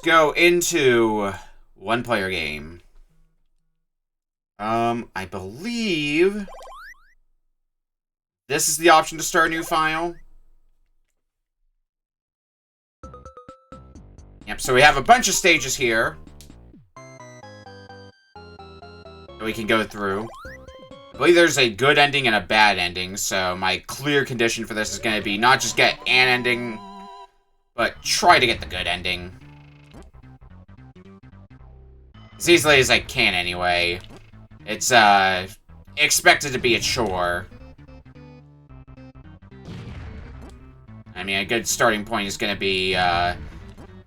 go into one-player game. I believe this is the option to start a new file. Yep, so we have a bunch of stages here that we can go through. I believe there's a good ending and a bad ending, so my clear condition for this is going to be not just get an ending, but try to get the good ending. As easily as I can, anyway. It's, expected to be a chore. I mean, a good starting point is going to be,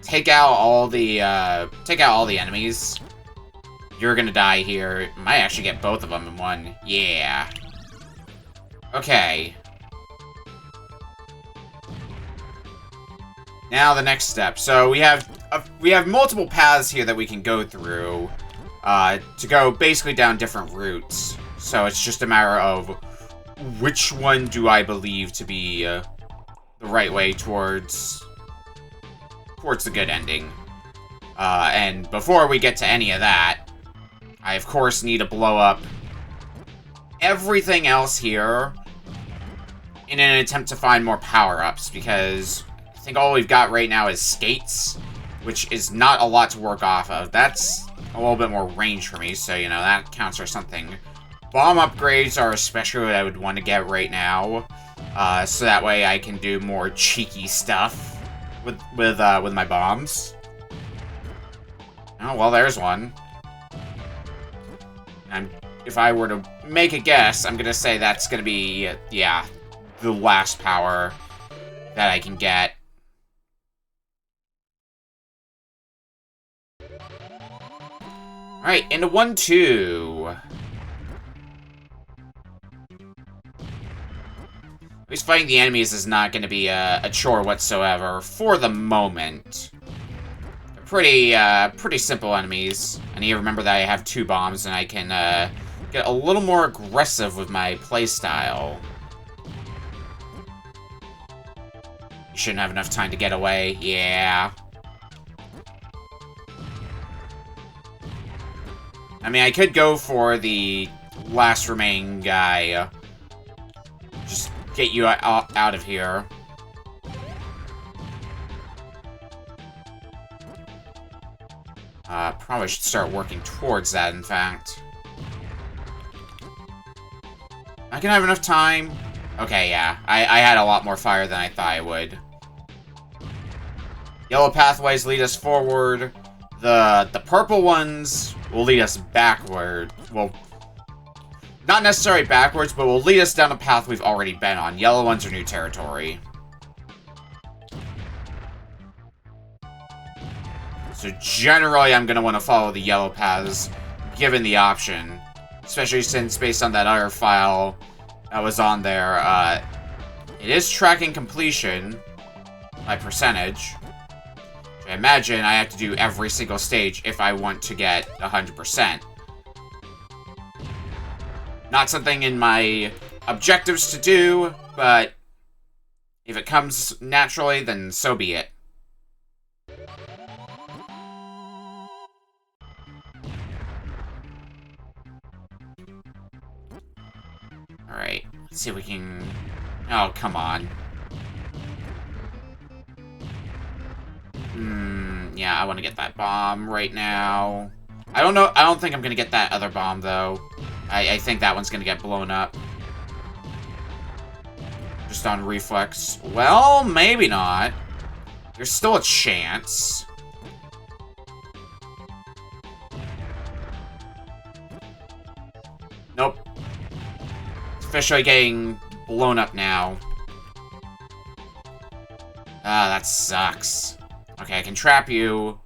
take out all the enemies. You're gonna die here. Might actually get both of them in one. Yeah. Okay. Now the next step. So we have multiple paths here that we can go through to go basically down different routes. So it's just a matter of which one do I believe to be the right way towards the good ending. And before we get to any of that, I, of course, need to blow up everything else here in an attempt to find more power-ups, because I think all we've got right now is skates, which is not a lot to work off of. That's a little bit more range for me, so, you know, that counts for something. Bomb upgrades are especially what I would want to get right now, so that way I can do more cheeky stuff with my bombs. Oh, well, there's one. If I were to make a guess, I'm gonna say that's gonna be, yeah, the last power that I can get. Alright, into 1-2. At least fighting the enemies is not gonna be a chore whatsoever, for the moment. Pretty simple enemies. I need to remember that I have 2 bombs, and I can, get a little more aggressive with my playstyle. You shouldn't have enough time to get away. Yeah. I mean, I could go for the last remaining guy. Just get you out of here. Probably should start working towards that, in fact. I can have enough time. Okay, yeah. I had a lot more fire than I thought I would. Yellow pathways lead us forward. The purple ones will lead us backward. Well, not necessarily backwards, but will lead us down a path we've already been on. Yellow ones are new territory. So generally, I'm going to want to follow the yellow paths, given the option. Especially since, based on that other file that was on there, it is tracking completion by percentage. I imagine I have to do every single stage if I want to get 100%. Not something in my objectives to do, but if it comes naturally, then so be it. Alright, let's see if we can... Oh, come on. Yeah, I want to get that bomb right now. I don't know, I don't think I'm gonna get that other bomb, though. I think that one's gonna get blown up. Just on reflex. Well, maybe not. There's still a chance. Nope. Officially getting blown up now. Ah, that sucks. Okay, I can trap you.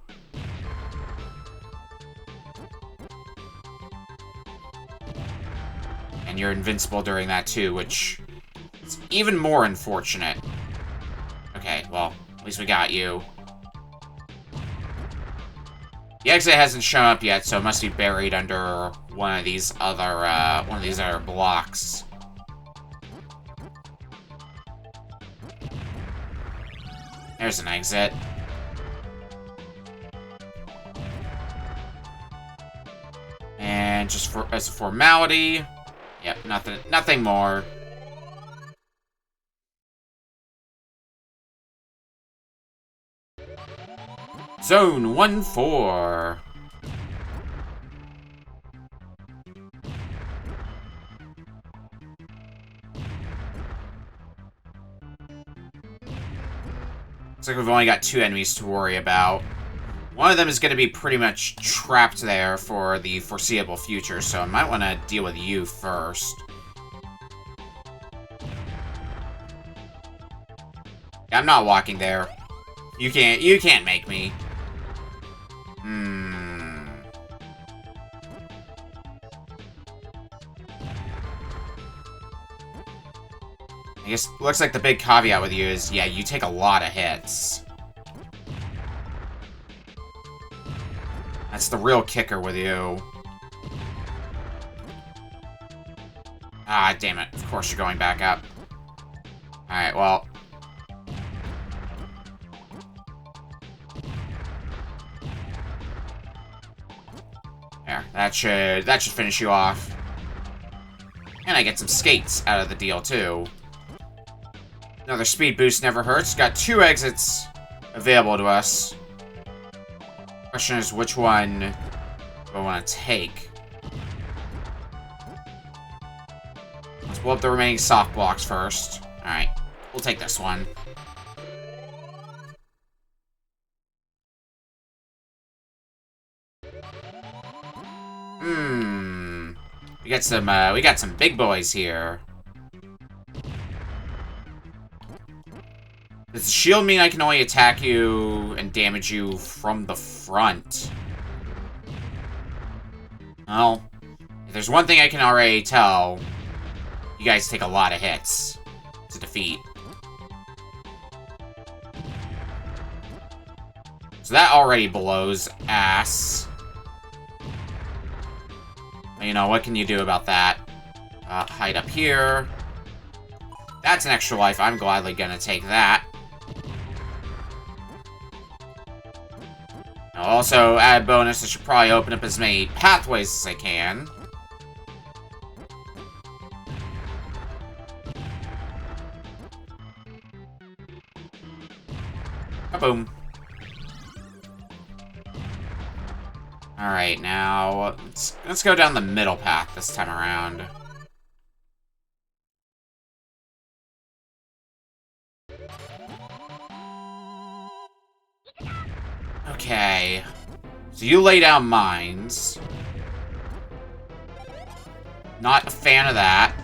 And you're invincible during that too, which is even more unfortunate. Okay, well, at least we got you. The exit hasn't shown up yet, so it must be buried under one of these other blocks. There's an exit. And just as a formality, yep, nothing more. Zone 1-4. Looks like we've only got 2 enemies to worry about. One of them is going to be pretty much trapped there for the foreseeable future, so I might want to deal with you first. I'm not walking there. You can't make me. I guess, looks like the big caveat with you is, yeah, you take a lot of hits. That's the real kicker with you. Ah, damn it. Of course you're going back up. Alright, well. There, that should finish you off. And I get some skates out of the deal, too. Another speed boost never hurts. Got 2 exits available to us. Question is, which one do I want to take? Let's blow up the remaining soft blocks first. Alright, we'll take this one. We got some big boys here. Does the shield mean I can only attack you and damage you from the front? Well, if there's one thing I can already tell, you guys take a lot of hits to defeat. So that already blows ass. You know, what can you do about that? Hide up here. That's an extra life. I'm gladly gonna take that. I'll also add bonus. I should probably open up as many pathways as I can. Kaboom. Alright, now, let's go down the middle path this time around. Okay. So you lay down mines. Not a fan of that.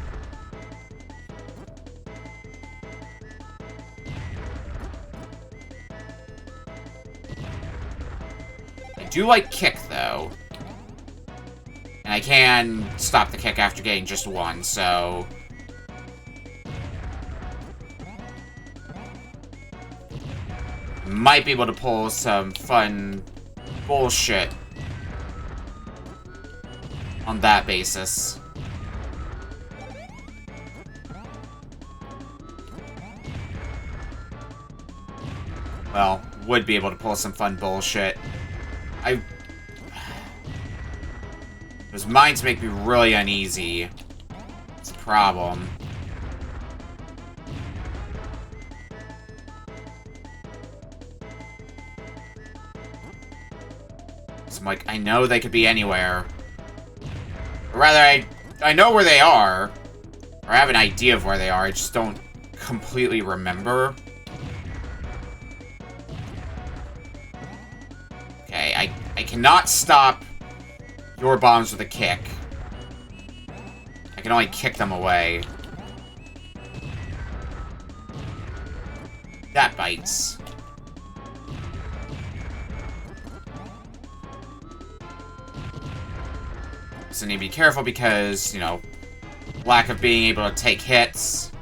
I do like kick, though. And I can stop the kick after getting just one, so... might be able to pull some fun bullshit on that basis. Well, would be able to pull some fun bullshit. Those mines make me really uneasy. It's a problem. I'm like, I know they could be anywhere. Or rather, I know where they are. Or I have an idea of where they are, I just don't completely remember. Okay, I cannot stop your bombs with a kick. I can only kick them away. That bites. So need to be careful because, you know, lack of being able to take hits.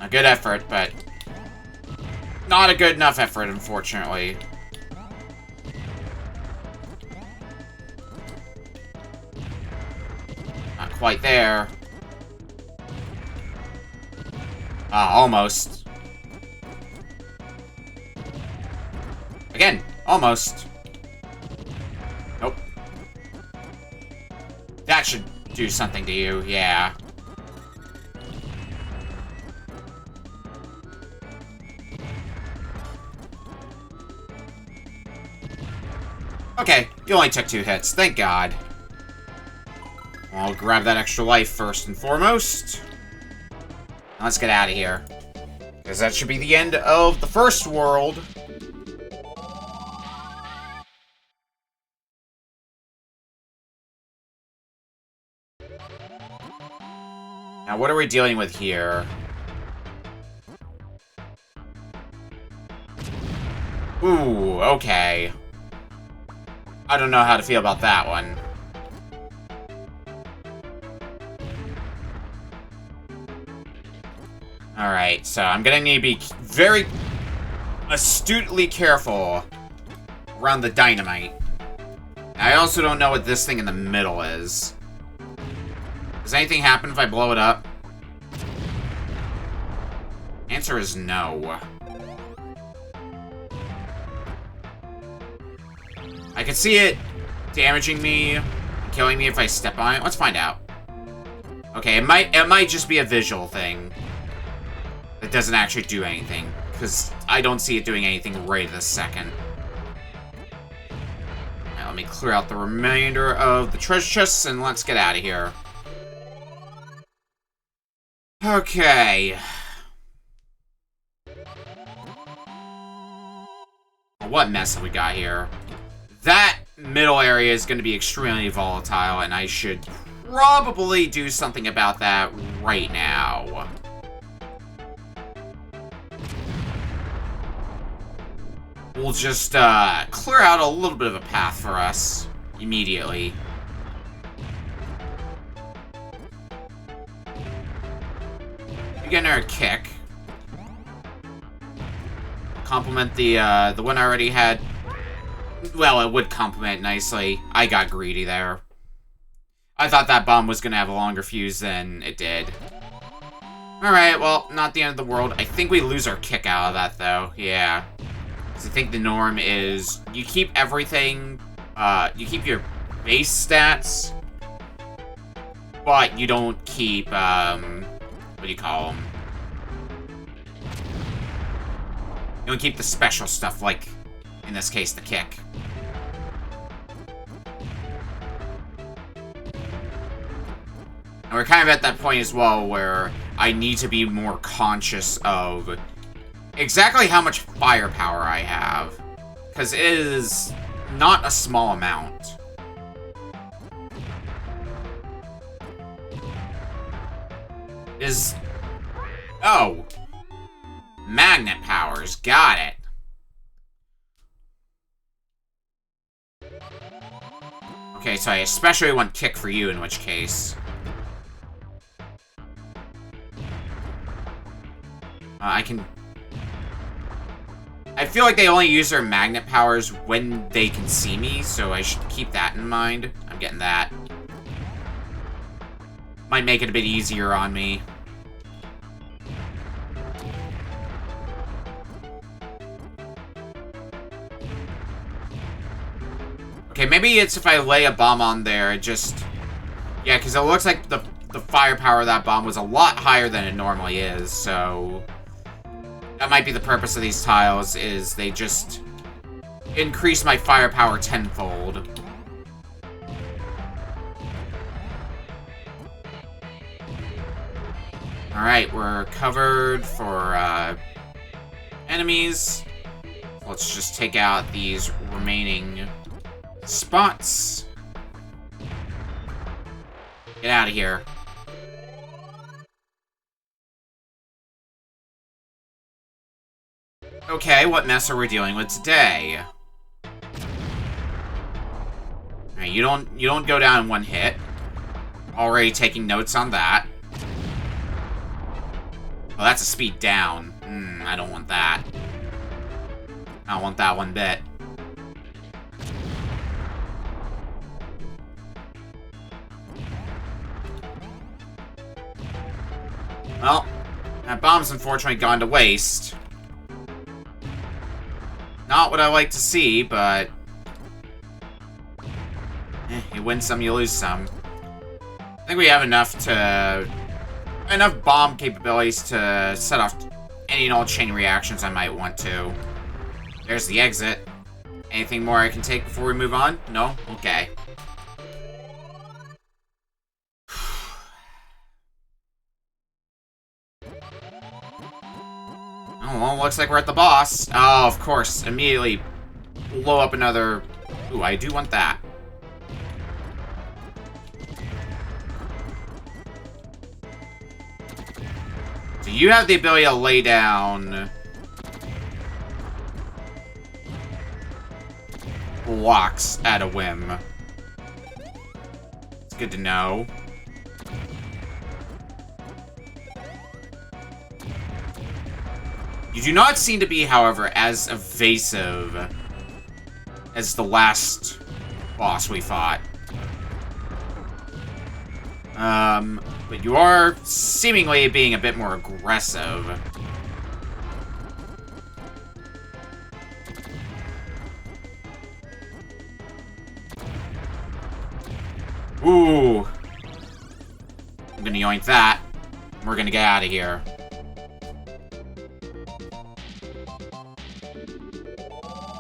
A good effort, but not a good enough effort, unfortunately. Not quite there. Ah, almost. Again, Almost. Nope. That should do something to you, yeah. Okay, you only took 2 hits. Thank God. I'll grab that extra life first and foremost. Let's get out of here. Because that should be the end of the first world. Now, what are we dealing with here? Ooh, okay. I don't know how to feel about that one. Alright, so I'm gonna need to be very astutely careful around the dynamite. I also don't know what this thing in the middle is. Does anything happen if I blow it up? Answer is no. I can see it damaging me, killing me if I step on it. Let's find out. Okay, it might just be a visual thing. It doesn't actually do anything, because I don't see it doing anything right this second. Alright, let me clear out the remainder of the treasure chests, and let's get out of here. Okay. What mess have we got here? That middle area is going to be extremely volatile, and I should probably do something about that right now. We'll just clear out a little bit of a path for us immediately. We're getting our kick. Complement the one I already had. Well, it would complement nicely. I got greedy there. I thought that bomb was gonna have a longer fuse than it did. Alright, well, not the end of the world. I think we lose our kick out of that, though. Yeah. I think the norm is you keep everything, you keep your base stats, but you don't keep, what do you call them? You don't keep the special stuff, like, in this case, the kick. And we're kind of at that point as well where I need to be more conscious of exactly how much firepower I have, because it is not a small amount. Oh, magnet powers, got it. Okay, so I especially want kick for you, in which case. I feel like they only use their magnet powers when they can see me, so I should keep that in mind. I'm getting that. Might make it a bit easier on me. Okay, maybe it's if I lay a bomb on there, it just... Yeah, because it looks like the firepower of that bomb was a lot higher than it normally is, so... That might be the purpose of these tiles, is they just increase my firepower tenfold. Alright, we're covered for enemies. Let's just take out these remaining spots. Get out of here. Okay, what mess are we dealing with today? Alright, you don't go down in one hit. Already taking notes on that. Oh, that's a speed down. I don't want that. I don't want that one bit. Well, that bomb's unfortunately gone to waste. Not what I like to see, but... you win some, you lose some. I think we have enough bomb capabilities to set off any and all chain reactions I might want to. There's the exit. Anything more I can take before we move on? No? Okay. Oh, well, looks like we're at the boss. Oh, of course. Immediately blow up another... Ooh, I do want that. So you have the ability to lay down... blocks at a whim. It's good to know. You do not seem to be, however, as evasive as the last boss we fought. But you are seemingly being a bit more aggressive. Ooh. I'm gonna yoink that. We're gonna get out of here.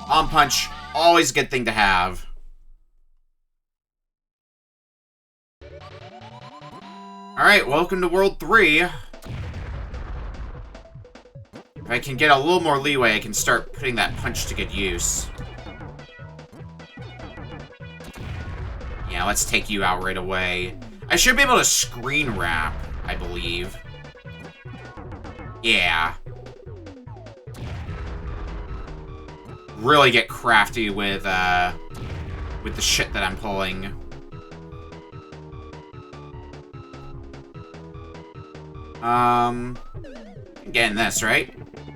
Bomb punch, always a good thing to have. Alright, welcome to World 3. If I can get a little more leeway, I can start putting that punch to good use. Yeah, let's take you out right away. I should be able to screen wrap, I believe. Yeah. Really get crafty with the shit that I'm pulling. Getting this, right?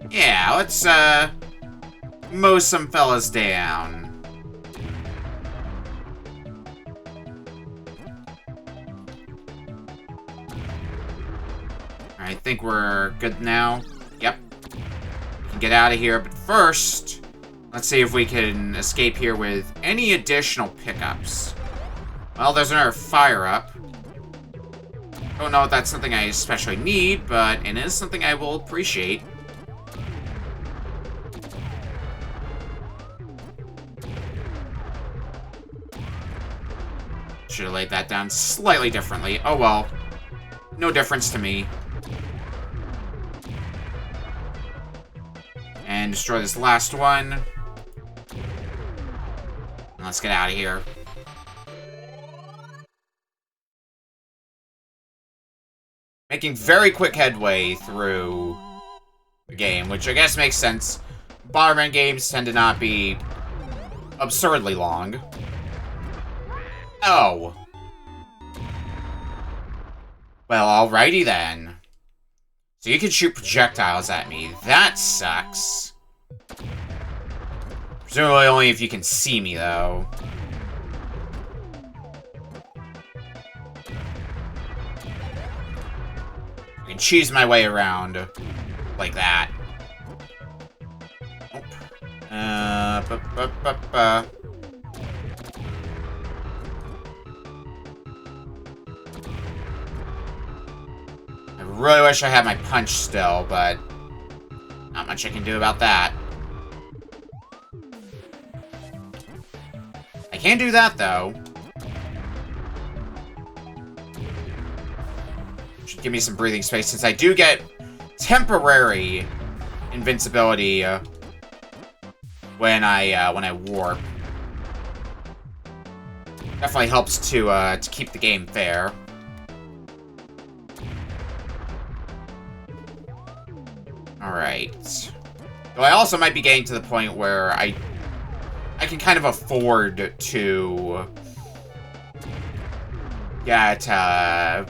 Yeah, let's, mow some fellas down. I think we're good now. Yep. We can get out of here, but first, let's see if we can escape here with any additional pickups. Well, there's another fire-up. Don't know if that's something I especially need, but it is something I will appreciate. Should have laid that down slightly differently. Oh well. No difference to me. And destroy this last one. Let's get out of here. Making very quick headway through the game, which I guess makes sense. Bomberman games tend to not be absurdly long. Oh. Well, alrighty then. So you can shoot projectiles at me. That sucks. Presumably only if you can see me, though. I can cheese my way around. Like that. Oh. I really wish I had my punch still, but not much I can do about that. I can do that, though. Should give me some breathing space, since I do get temporary invincibility when I warp. Definitely helps to keep the game fair. Alright. So I also might be getting to the point where I can kind of afford to get, I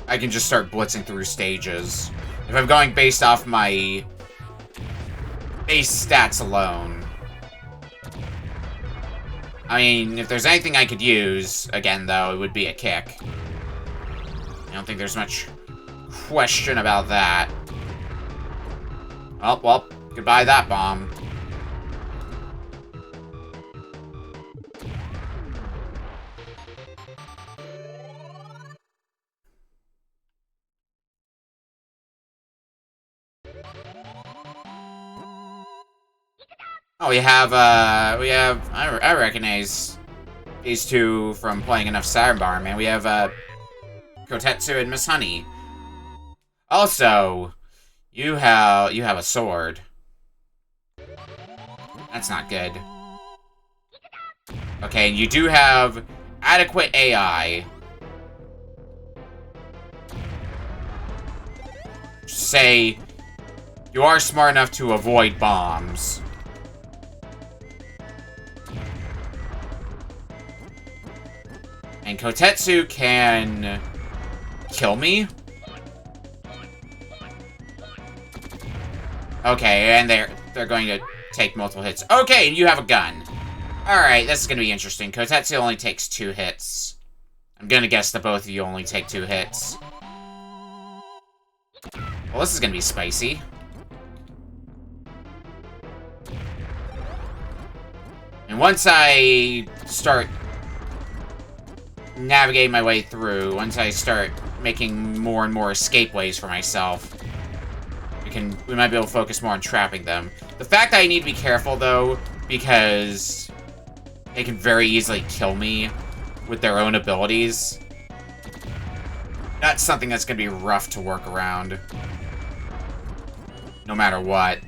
can just start blitzing through stages. If I'm going based off my base stats alone. I mean, if there's anything I could use, again, though, it would be a kick. I don't think there's much question about that. Oh, well, goodbye that bomb. Oh, I recognize these two from playing enough Super Bomberman. We have, Kotetsu and Miss Honey. Also, you have a sword. That's not good. Okay, and you do have adequate AI. Say, you are smart enough to avoid bombs. And Kotetsu can kill me? Okay, and they're going to take multiple hits. Okay, and you have a gun. Alright, this is going to be interesting. Kotetsu only takes 2 hits. I'm going to guess that both of you only take 2 hits. Well, this is going to be spicy. And once I start navigating my way through, once I start making more and more escape ways for myself, we might be able to focus more on trapping them. The fact that I need to be careful, though, because they can very easily kill me with their own abilities, that's something that's going to be rough to work around. No matter what.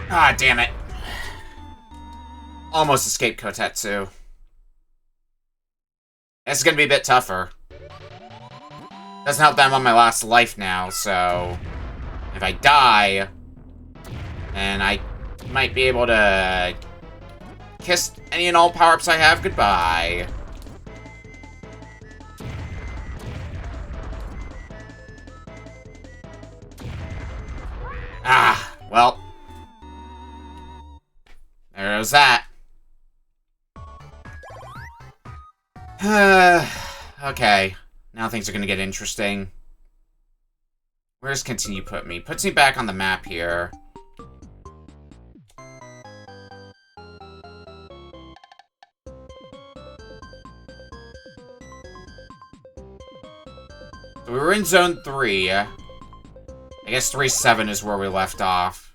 Ah, damn it. Almost escaped Kotetsu. This is gonna be a bit tougher. Doesn't help that I'm on my last life now, so if I die, then I might be able to kiss any and all power-ups I have goodbye. Ah, well. There goes that. Okay. Now things are gonna get interesting. Where's continue put me? Puts me back on the map here. So we were in Zone 3. I guess 3-7 is where we left off.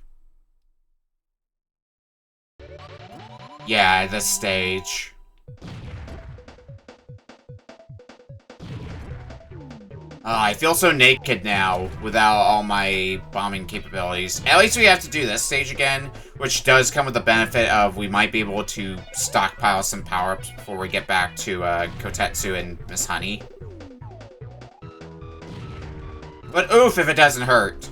Yeah, this stage. I feel so naked now without all my bombing capabilities. At least we have to do this stage again, which does come with the benefit of we might be able to stockpile some power-ups before we get back to Kotetsu and Miss Honey. But oof if it doesn't hurt.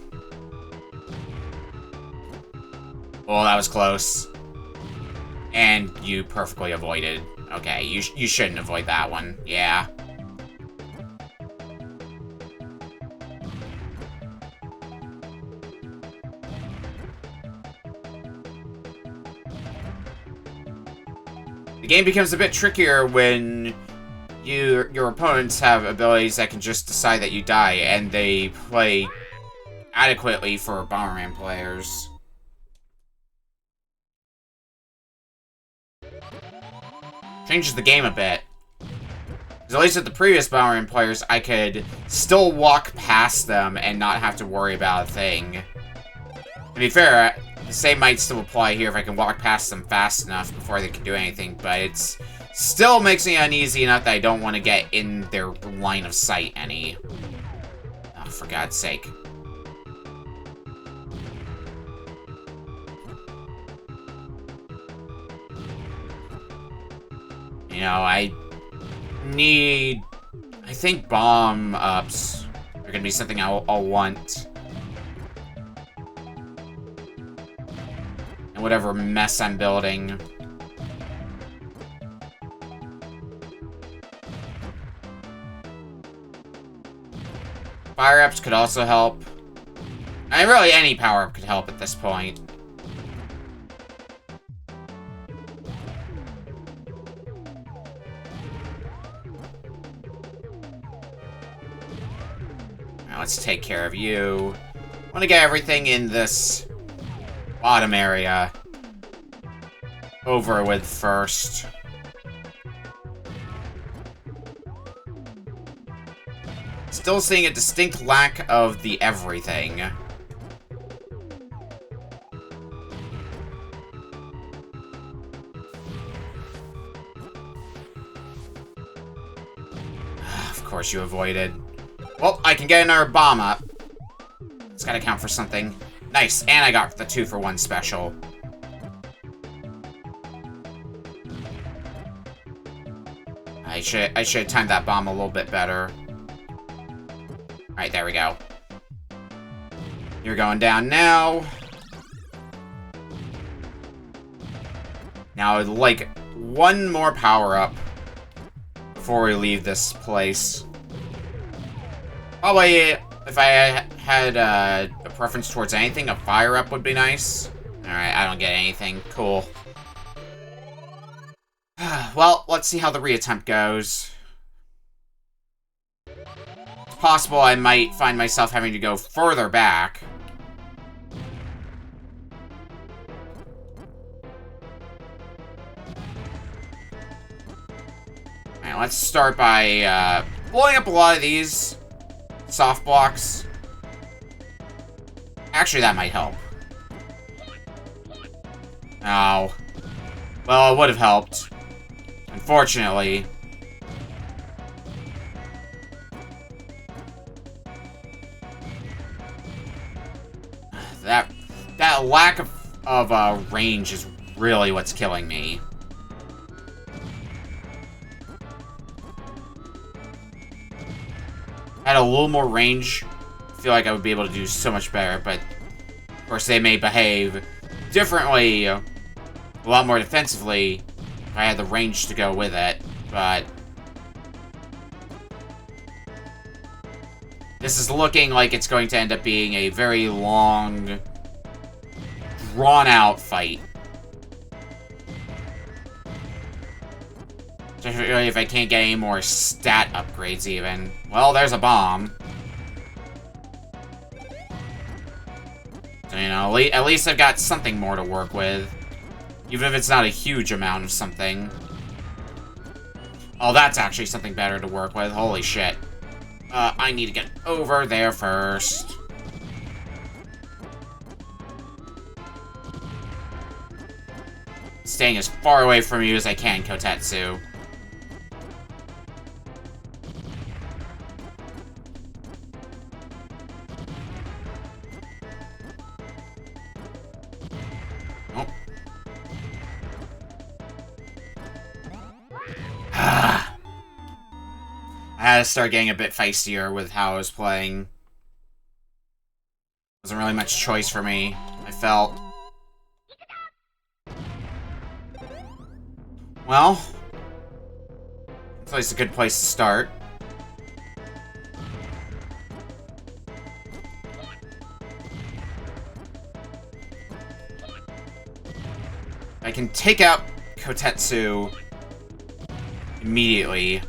Well, that was close. And you perfectly avoided. Okay, you shouldn't avoid that one. Yeah. The game becomes a bit trickier when your opponents have abilities that can just decide that you die, and they play adequately for Bomberman players. Changes the game a bit. Because at least with the previous Bomberman players, I could still walk past them and not have to worry about a thing. To be fair, the same might still apply here if I can walk past them fast enough before they can do anything, but it's still makes me uneasy enough that I don't want to get in their line of sight any. Oh, for God's sake. You know, I think bomb-ups are gonna be something I'll want. And whatever mess I'm building. Fire-ups could also help. I mean, really any power-up could help at this point. Let's take care of you. I want to get everything in this bottom area over with first. still seeing a distinct lack of the everything. Of course you avoided. Well, I can get another bomb up. It's gotta count for something. Nice, and I got the 2-for-1 special. I should have timed that bomb a little bit better. Alright, there we go. You're going down now. Now, like, one more power-up before we leave this place. Probably, if I had a preference towards anything, a fire-up would be nice. Alright, I don't get anything. Cool. Well, let's see how the reattempt goes. It's possible I might find myself having to go further back. Alright, let's start by blowing up a lot of these soft blocks. Actually, that might help. Oh. Well, it would have helped. Unfortunately. That lack of range is really what's killing me. Had a little more range, I feel like I would be able to do so much better, but of course they may behave differently, a lot more defensively, if I had the range to go with it, but this is looking like it's going to end up being a very long, drawn-out fight. Especially if I can't get any more stat upgrades, even. Well, there's a bomb. So, you know, at least I've got something more to work with. Even if it's not a huge amount of something. Oh, that's actually something better to work with. Holy shit. I need to get over there first. Staying as far away from you as I can, Kotetsu. I had to start getting a bit feistier with how I was playing. Wasn't really much choice for me, I felt. Well, it's always a good place to start. I can take out Kotetsu immediately.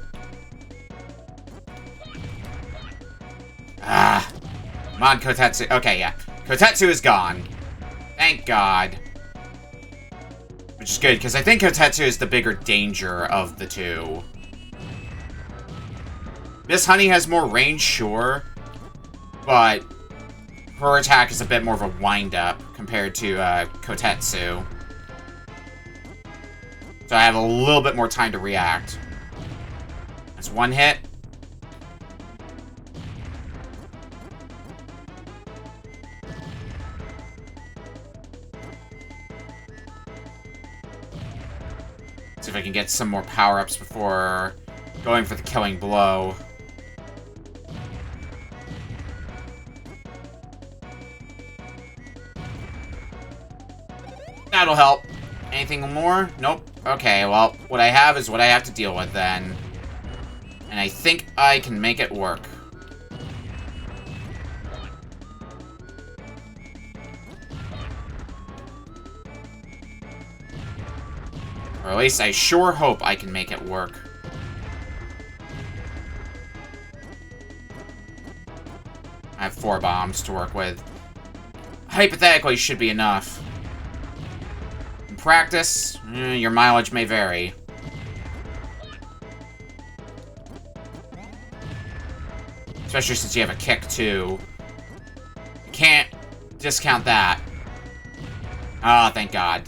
Come on, Kotetsu. Okay, yeah. Kotetsu is gone. Thank God. Which is good, because I think Kotetsu is the bigger danger of the two. Miss Honey has more range, sure. But her attack is a bit more of a wind-up compared to Kotetsu. So I have a little bit more time to react. That's one hit. See if I can get some more power-ups before going for the killing blow. That'll help. Anything more? Nope. Okay, well, what I have is what I have to deal with then. And I think I can make it work. Or at least I sure hope I can make it work. I have 4 bombs to work with. Hypothetically, should be enough. In practice, your mileage may vary. Especially since you have a kick, too. You can't discount that. Oh, thank God.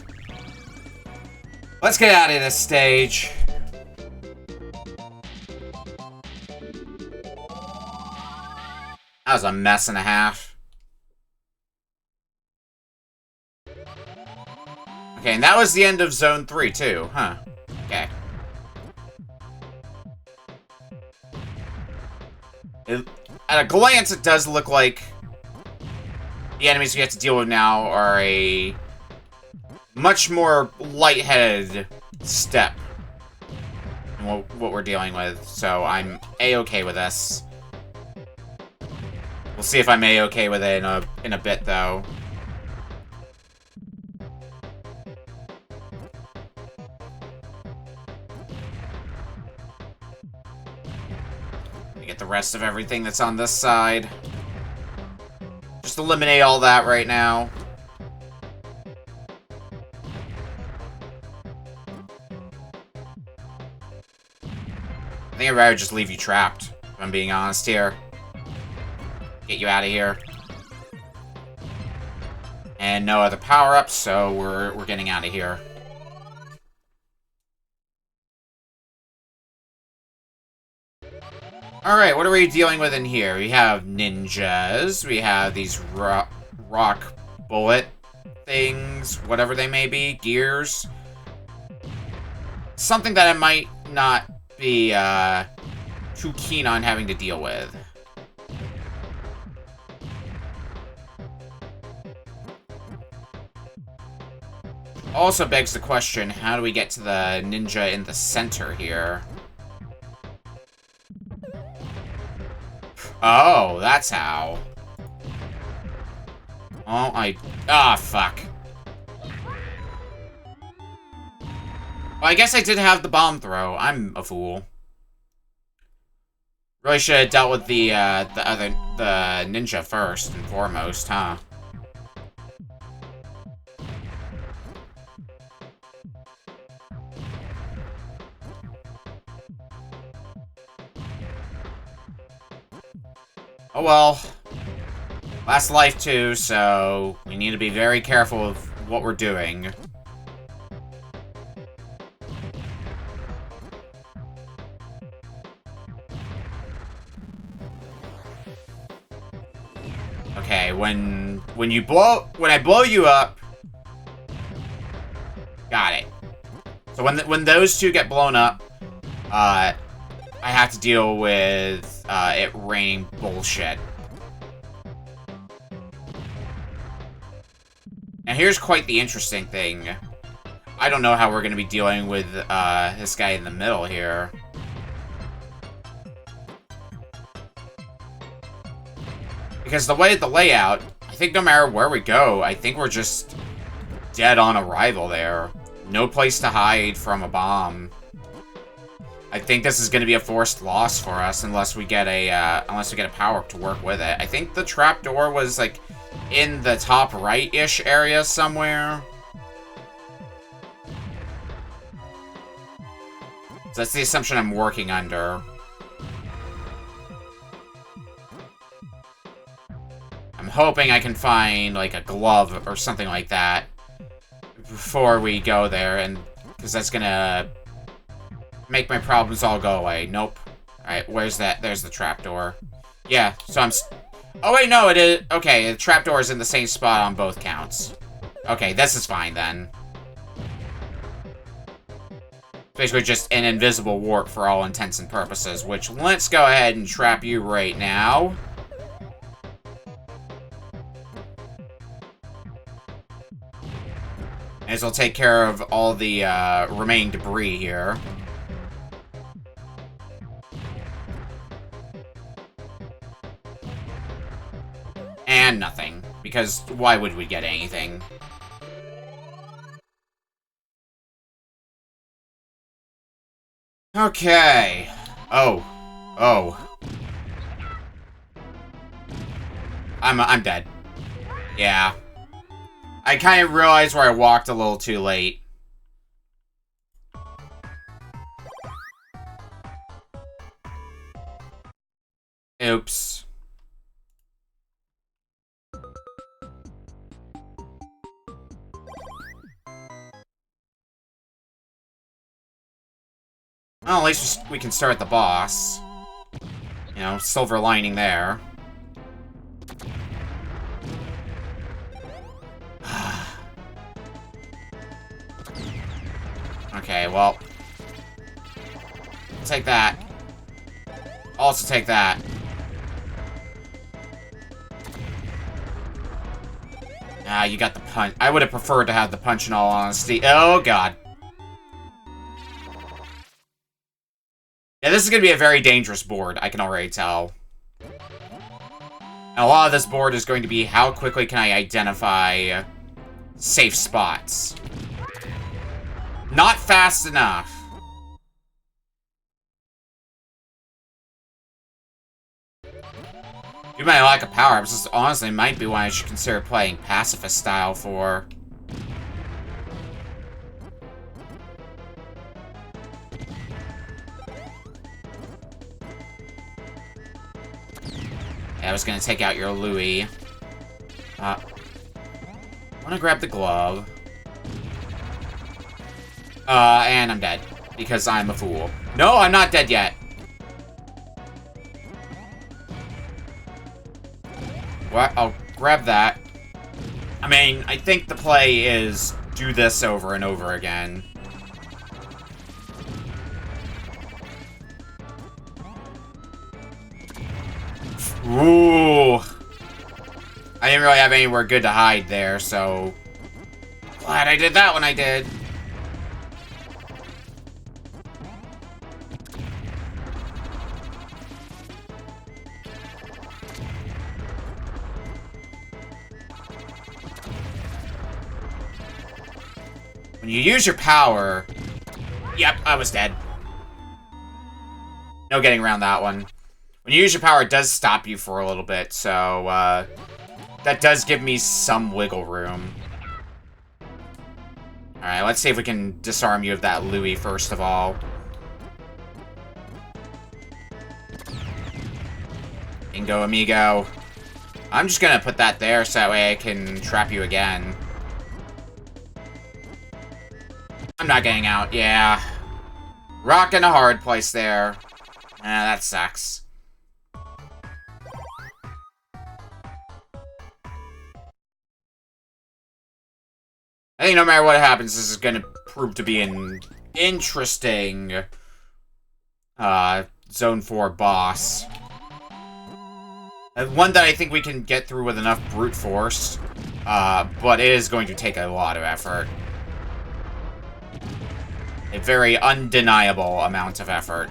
Let's get out of this stage. That was a mess and a half. Okay, and that was the end of Zone 3, too, huh? Okay. At a glance, it does look like the enemies we have to deal with now are a much more lightheaded step than what we're dealing with, so I'm A-okay with this. We'll see if I'm A-okay with it in a bit, though. Get the rest of everything that's on this side. Just eliminate all that right now. I think I'd rather just leave you trapped, if I'm being honest here. Get you out of here. And no other power-ups, so we're getting out of here. Alright, what are we dealing with in here? We have ninjas, we have these rock bullet things, whatever they may be, gears. Something that I might not be too keen on having to deal with. Also begs the question, how do we get to the ninja in the center here? Oh, that's how. Oh, ah, fuck. Well, I guess I did have the bomb throw. I'm a fool. Really should have dealt with the ninja first and foremost, huh? Oh well. Last life too, so we need to be very careful of what we're doing. Okay, when I blow you up. Got it. So when those two get blown up, I have to deal with it raining bullshit. Now here's quite the interesting thing. I don't know how we're going to be dealing with this guy in the middle here. Because the way the layout, I think no matter where we go, I think we're just dead on arrival there. No place to hide from a bomb. I think this is going to be a forced loss for us unless we get a power-up to work with it. I think the trapdoor was like in the top right-ish area somewhere. So that's the assumption I'm working under. I'm hoping I can find like a glove or something like that before we go there, and because that's gonna make my problems all go away. Nope. Alright, where's that? There's the trapdoor. Yeah, so I'm... Oh, wait, no, it is... Okay, the trapdoor is in the same spot on both counts. Okay, this is fine, then. Basically just an invisible warp for all intents and purposes, which let's go ahead and trap you right now. As I'll take care of all the remaining debris here. And nothing. Because why would we get anything? Okay. Oh. I'm dead. Yeah. I kind of realized where I walked a little too late. Oops. Well, at least we can start the boss. You know, silver lining there. Okay, well. Take that. Also take that. Ah, you got the punch. I would have preferred to have the punch in all honesty. Oh, God. Yeah, this is going to be a very dangerous board, I can already tell. And a lot of this board is going to be how quickly can I identify safe spots. Not fast enough. Due to my lack of power-ups, this honestly might be one I should consider playing pacifist style for. Yeah, I was gonna take out your Louie. I wanna grab the glove. And I'm dead. Because I'm a fool. No, I'm not dead yet. What? I'll grab that. I mean, I think the play is do this over and over again. Ooh. I didn't really have anywhere good to hide there, so... Glad I did that when I did. When you use your power... Yep, I was dead. No getting around that one. When you use your power, it does stop you for a little bit, so, that does give me some wiggle room. Alright, let's see if we can disarm you of that Louie, first of all. Bingo, amigo. I'm just gonna put that there so that way I can trap you again. I'm not getting out, yeah. Rock in a hard place there. That sucks. I think no matter what happens, this is going to prove to be an interesting Zone 4 boss. One that I think we can get through with enough brute force, but it is going to take a lot of effort. A very undeniable amount of effort.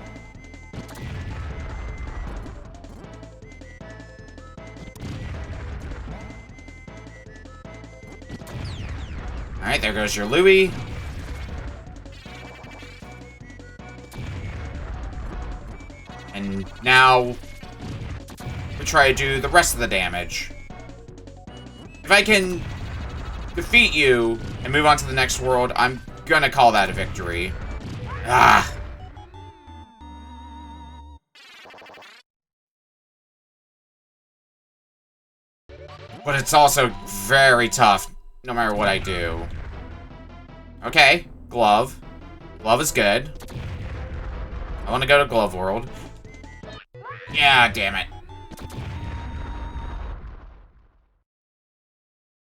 Alright, there goes your Louie. And now, we try to do the rest of the damage. If I can defeat you and move on to the next world, I'm gonna call that a victory. Ah! But it's also very tough, no matter what I do. Okay, glove. Glove is good. I want to go to Glove World. Yeah, damn it.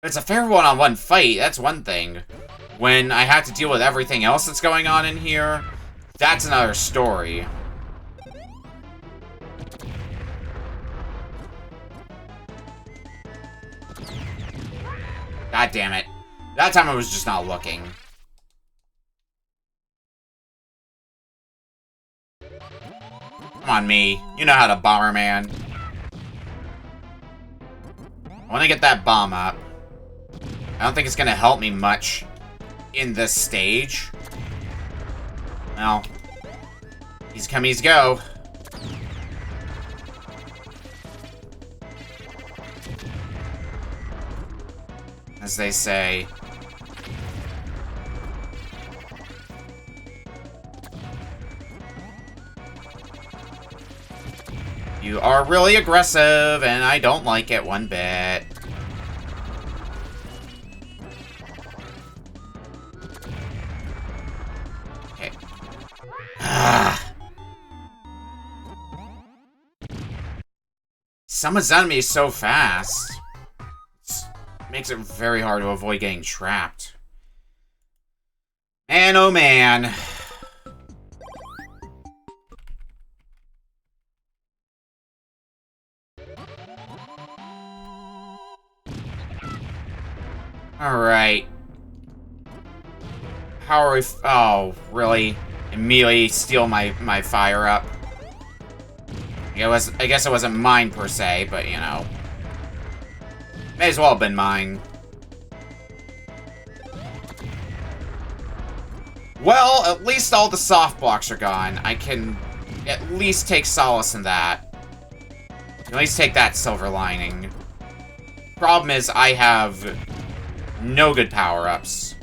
It's a fair one-on-one fight, that's one thing. When I have to deal with everything else that's going on in here, that's another story. God damn it. That time I was just not looking. Come on, me. You know how to Bomberman. I want to get that bomb up. I don't think it's going to help me much in this stage. Well, easy come, easy go. As they say. You are really aggressive, and I don't like it one bit. Okay. Some of his enemies so fast. It makes it very hard to avoid getting trapped. Man, oh man. Alright. How are we... Oh, really? Immediately steal my fire up. I guess it wasn't mine per se, but you know. May as well have been mine. Well, at least all the soft blocks are gone. I can at least take solace in that. At least take that silver lining. Problem is, I have no good power-ups.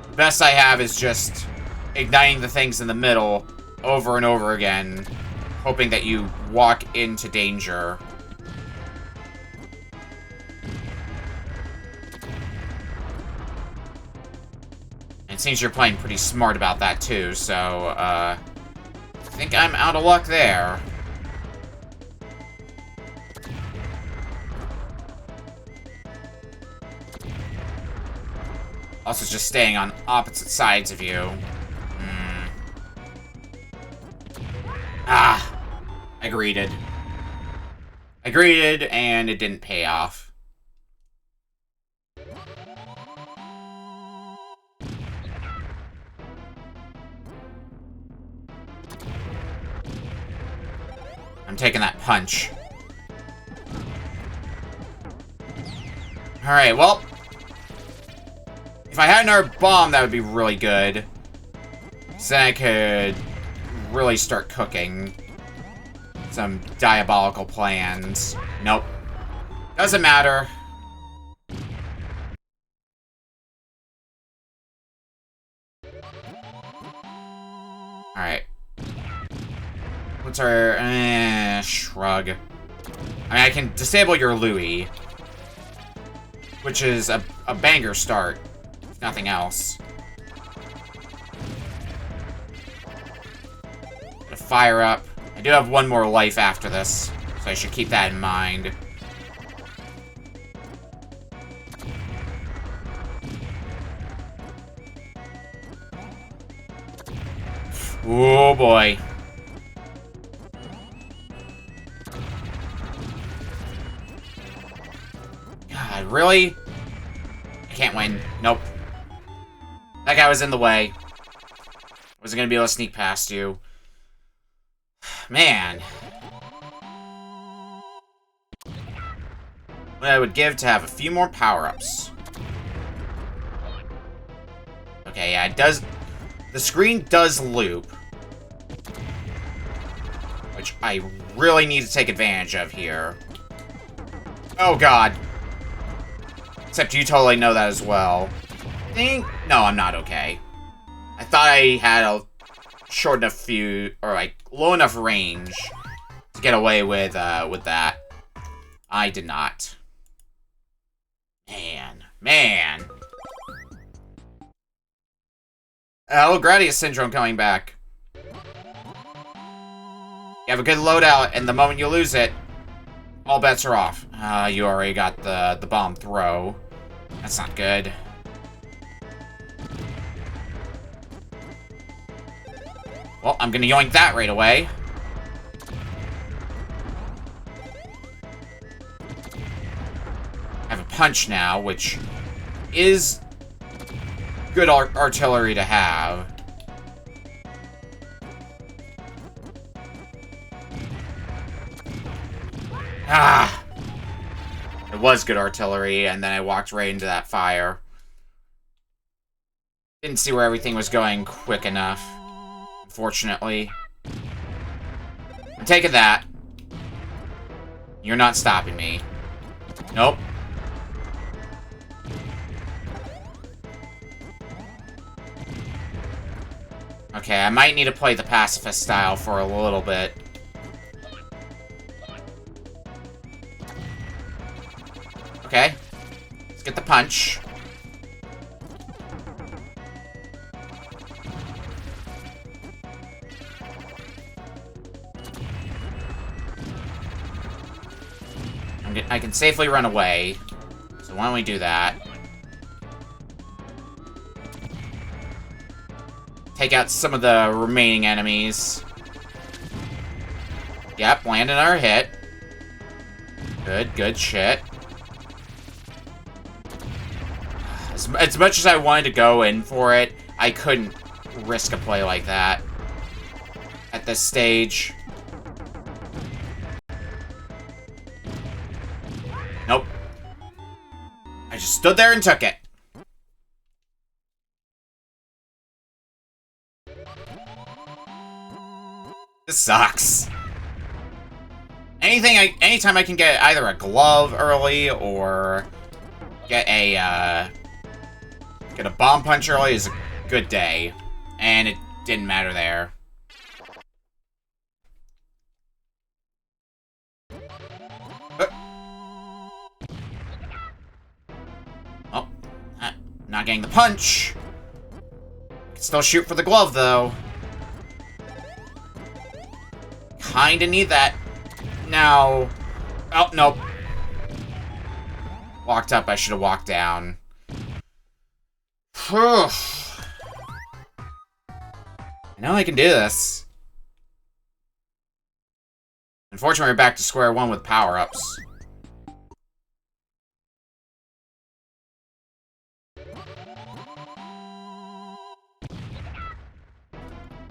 The best I have is just igniting the things in the middle over and over again, hoping that you walk into danger. It seems you're playing pretty smart about that too, so, I think I'm out of luck there. Also just staying on opposite sides of you. Ah! I greeted. And it didn't pay off. I'm taking that punch. Alright, well. If I had another bomb, that would be really good. So then I could really start cooking some diabolical plans. Nope. Doesn't matter. Alright. What's our... shrug. I mean, I can disable your Louie. Which is a banger start. If nothing else. Gonna fire up. I do have one more life after this, so I should keep that in mind. Oh boy. God, really? I can't win. Nope. That guy was in the way. Wasn't gonna be able to sneak past you. Man. What I would give to have a few more power-ups. Okay, yeah, it does... The screen does loop. Which I really need to take advantage of here. Oh, God. Except you totally know that as well. No, I'm not okay. I thought I had a short enough fuse, or like low enough range to get away with that. I did not. Man. Oh, Gradius Syndrome coming back. You have a good loadout, and the moment you lose it, all bets are off. You already got the bomb throw. That's not good. Well, I'm gonna yoink that right away. I have a punch now, which is good artillery to have. Ah! It was good artillery, and then I walked right into that fire. Didn't see where everything was going quick enough. Unfortunately. I'm taking that. You're not stopping me. Nope. Okay, I might need to play the pacifist style for a little bit. Okay. Let's get the punch. I can safely run away. So why don't we do that? Take out some of the remaining enemies. Yep, land another hit. Good shit. As much as I wanted to go in for it, I couldn't risk a play like that at this stage. Nope. I just stood there and took it. This sucks. Anytime I can get either a glove early or get a bomb punch early is a good day. And it didn't matter there. Oh, not getting the punch. Can still shoot for the glove, though. Kinda need that. Now... Oh, nope. Walked up, I should have walked down. I know I can do this. Unfortunately, we're back to square one with power-ups.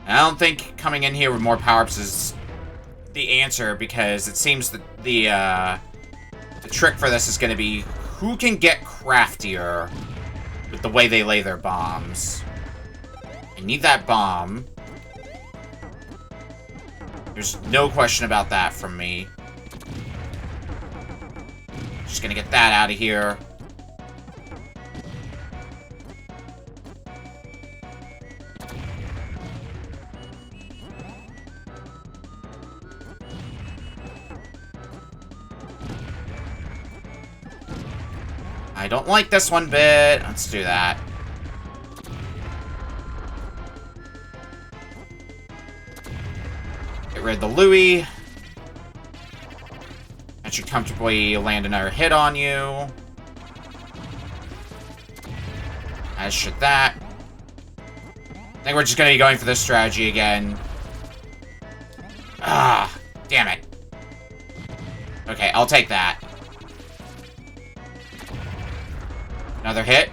I don't think coming in here with more power-ups is the answer, because it seems that the trick for this is going to be who can get craftier with the way they lay their bombs. I need that bomb. There's no question about that from me. Just gonna get that out of here. I don't like this one bit. Let's do that. Get rid of the Louie. That should comfortably land another hit on you. As should that. I think we're just going to be going for this strategy again. Ah, damn it. Okay, I'll take that. Another hit.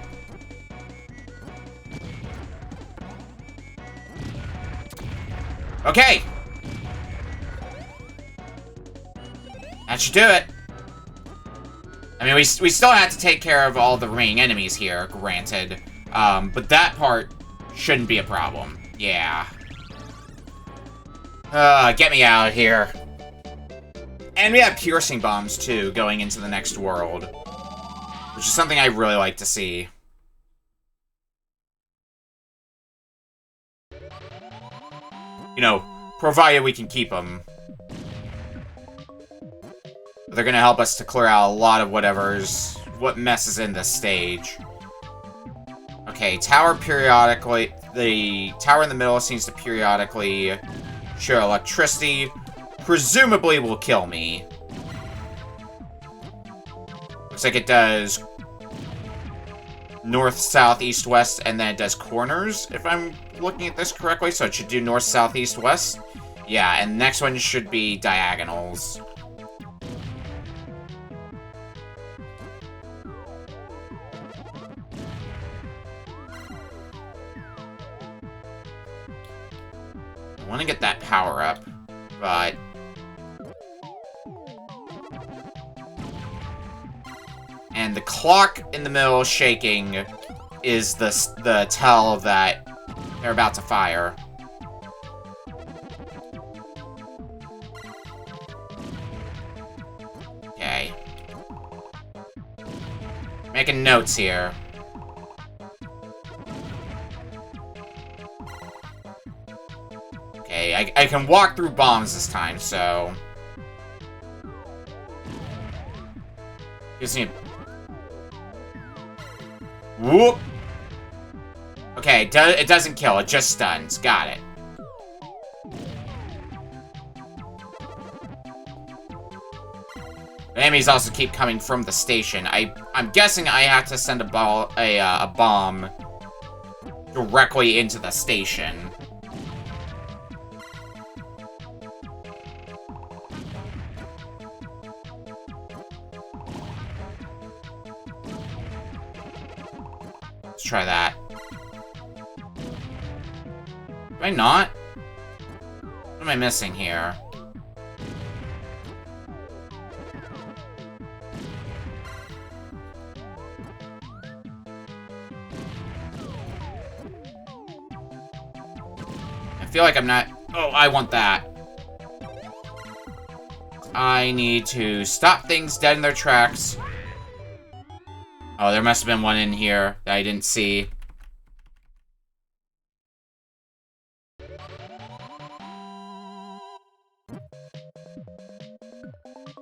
Okay. That should do it. I mean, we still have to take care of all the remaining enemies here, granted. But that part shouldn't be a problem. Yeah. Get me out of here. And we have piercing bombs, too, going into the next world. Which is something I really like to see. You know, provided we can keep them. They're gonna help us to clear out a lot of what messes in this stage. Okay, tower periodically... The tower in the middle seems to periodically show electricity. Presumably will kill me. Looks like it does north, south, east, west, and then it does corners, if I'm looking at this correctly. So it should do north, south, east, west. Yeah, and the next one should be diagonals. I want to get that power up, but... And the clock in the middle shaking is the tell that they're about to fire. Okay. Making notes here. I can walk through bombs this time, so... Gives me... Whoop! Okay, it doesn't kill, it just stuns. Got it. The enemies also keep coming from the station. I'm guessing I have to send a bomb directly into the station. Let's try that. Do I not? What am I missing here? I feel like I'm not... Oh, I want that. I need to stop things dead in their tracks. Oh, there must have been one in here that I didn't see.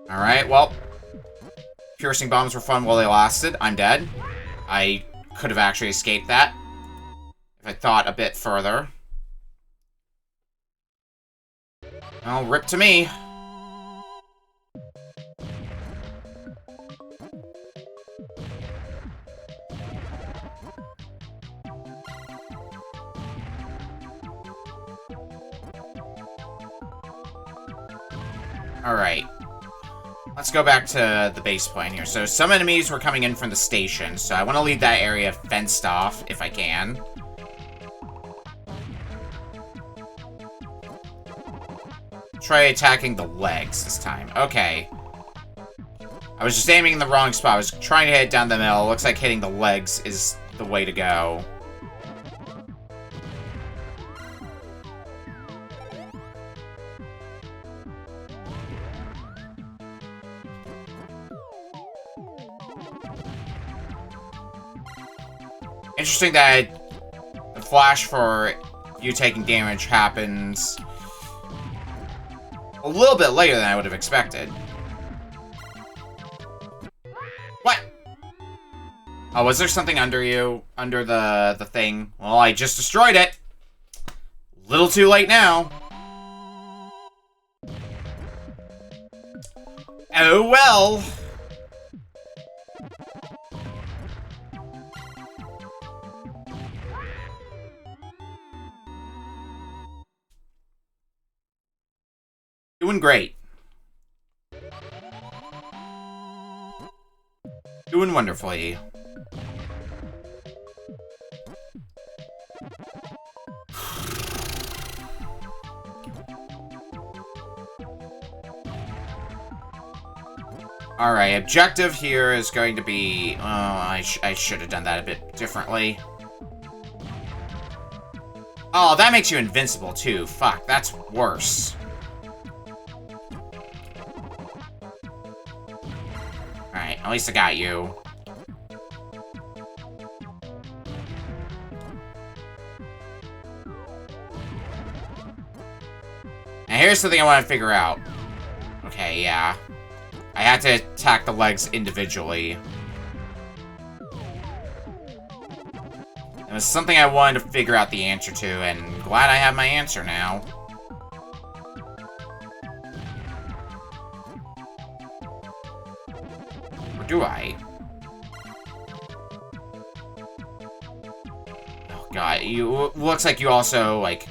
Alright, well. Piercing bombs were fun while they lasted. I'm dead. I could have actually escaped that if I thought a bit further. Well, rip to me. Alright. Let's go back to the base plan here. So, some enemies were coming in from the station, so I want to leave that area fenced off, if I can. Try attacking the legs this time. Okay. I was just aiming in the wrong spot. I was trying to hit down the middle. Looks like hitting the legs is the way to go. Interesting that the flash for you taking damage happens a little bit later than I would have expected. What? Oh, was there something under you? Under the thing? Well, I just destroyed it. Little too late now. Oh well. Doing great. Doing wonderfully. Alright, objective here is going to be... Oh, I should have done that a bit differently. Oh, that makes you invincible, too. Fuck, that's worse. Alright, at least I got you. Now here's something I want to figure out. Okay, yeah. I had to attack the legs individually. It was something I wanted to figure out the answer to, and glad I have my answer now. Or do I? Oh god, looks like you also, like,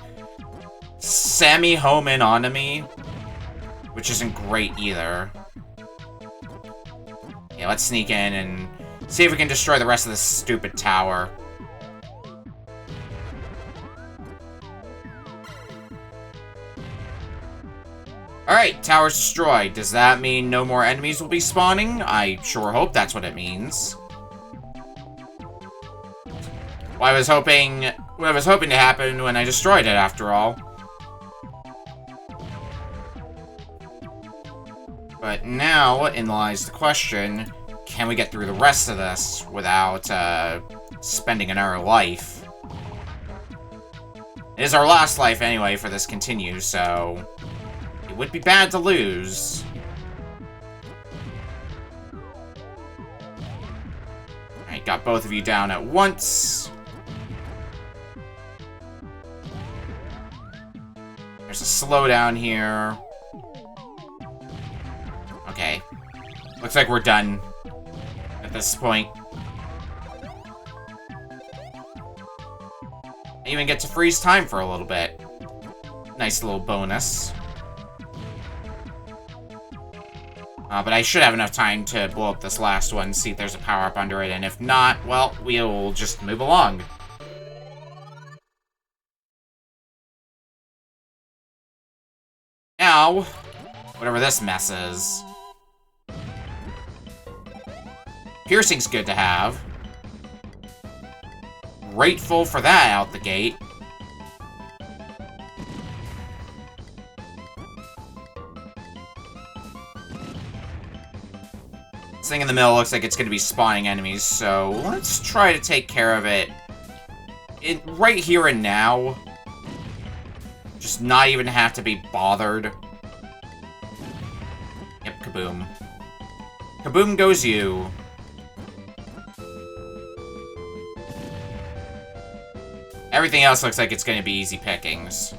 semi-home in onto me, which isn't great either. Yeah, let's sneak in and see if we can destroy the rest of this stupid tower. Alright, tower's destroyed. Does that mean no more enemies will be spawning? I sure hope that's what it means. Well, I was hoping to happen when I destroyed it, after all. But now, in lies the question, can we get through the rest of this without, spending another life? It is our last life anyway for this continue, so it would be bad to lose. Alright, got both of you down at once. There's a slowdown here. Okay. Looks like we're done at this point. I even get to freeze time for a little bit. Nice little bonus. But I should have enough time to blow up this last one, see if there's a power-up under it, and if not, well, we'll just move along. Now, whatever this mess is. Piercing's good to have. Grateful for that out the gate. This thing in the middle looks like it's going to be spawning enemies, so let's try to take care of it right here and now. Just not even have to be bothered. Yep, kaboom. Kaboom goes you. Everything else looks like it's going to be easy pickings.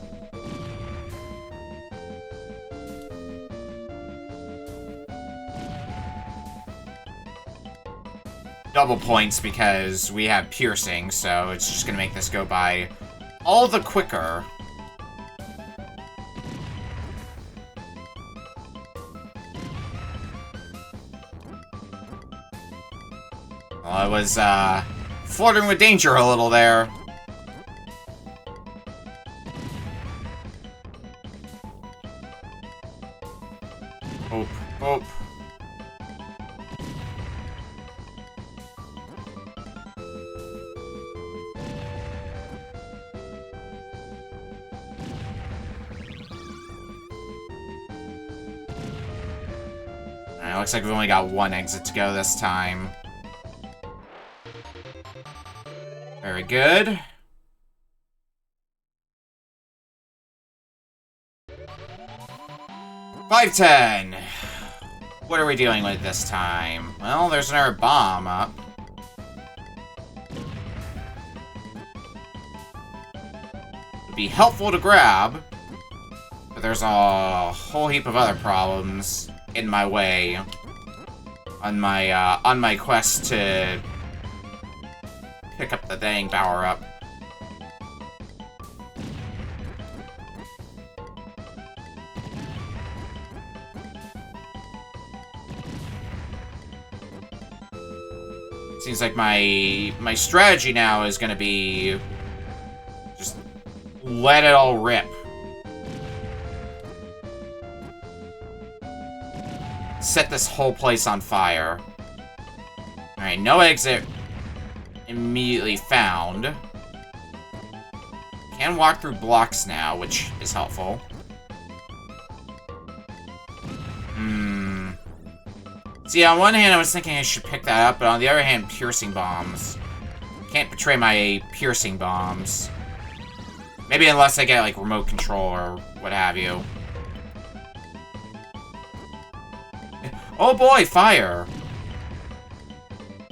Double points because we have piercing, so it's just going to make this go by all the quicker. Well, I was, flirting with danger a little there. Oh, oh. Alright, looks like we've only got one exit to go this time. Very good. $5.10. What are we dealing with this time? Well, there's another bomb up. It'd be helpful to grab, but there's a whole heap of other problems in my way on my quest to pick up the dang power-up. Seems like my strategy now is gonna be just let it all rip. Set this whole place on fire. Alright, no exit immediately found. Can walk through blocks now, which is helpful. See, on one hand, I was thinking I should pick that up, but on the other hand, piercing bombs. Can't betray my piercing bombs. Maybe unless I get, like, remote control or what have you. Oh boy, fire!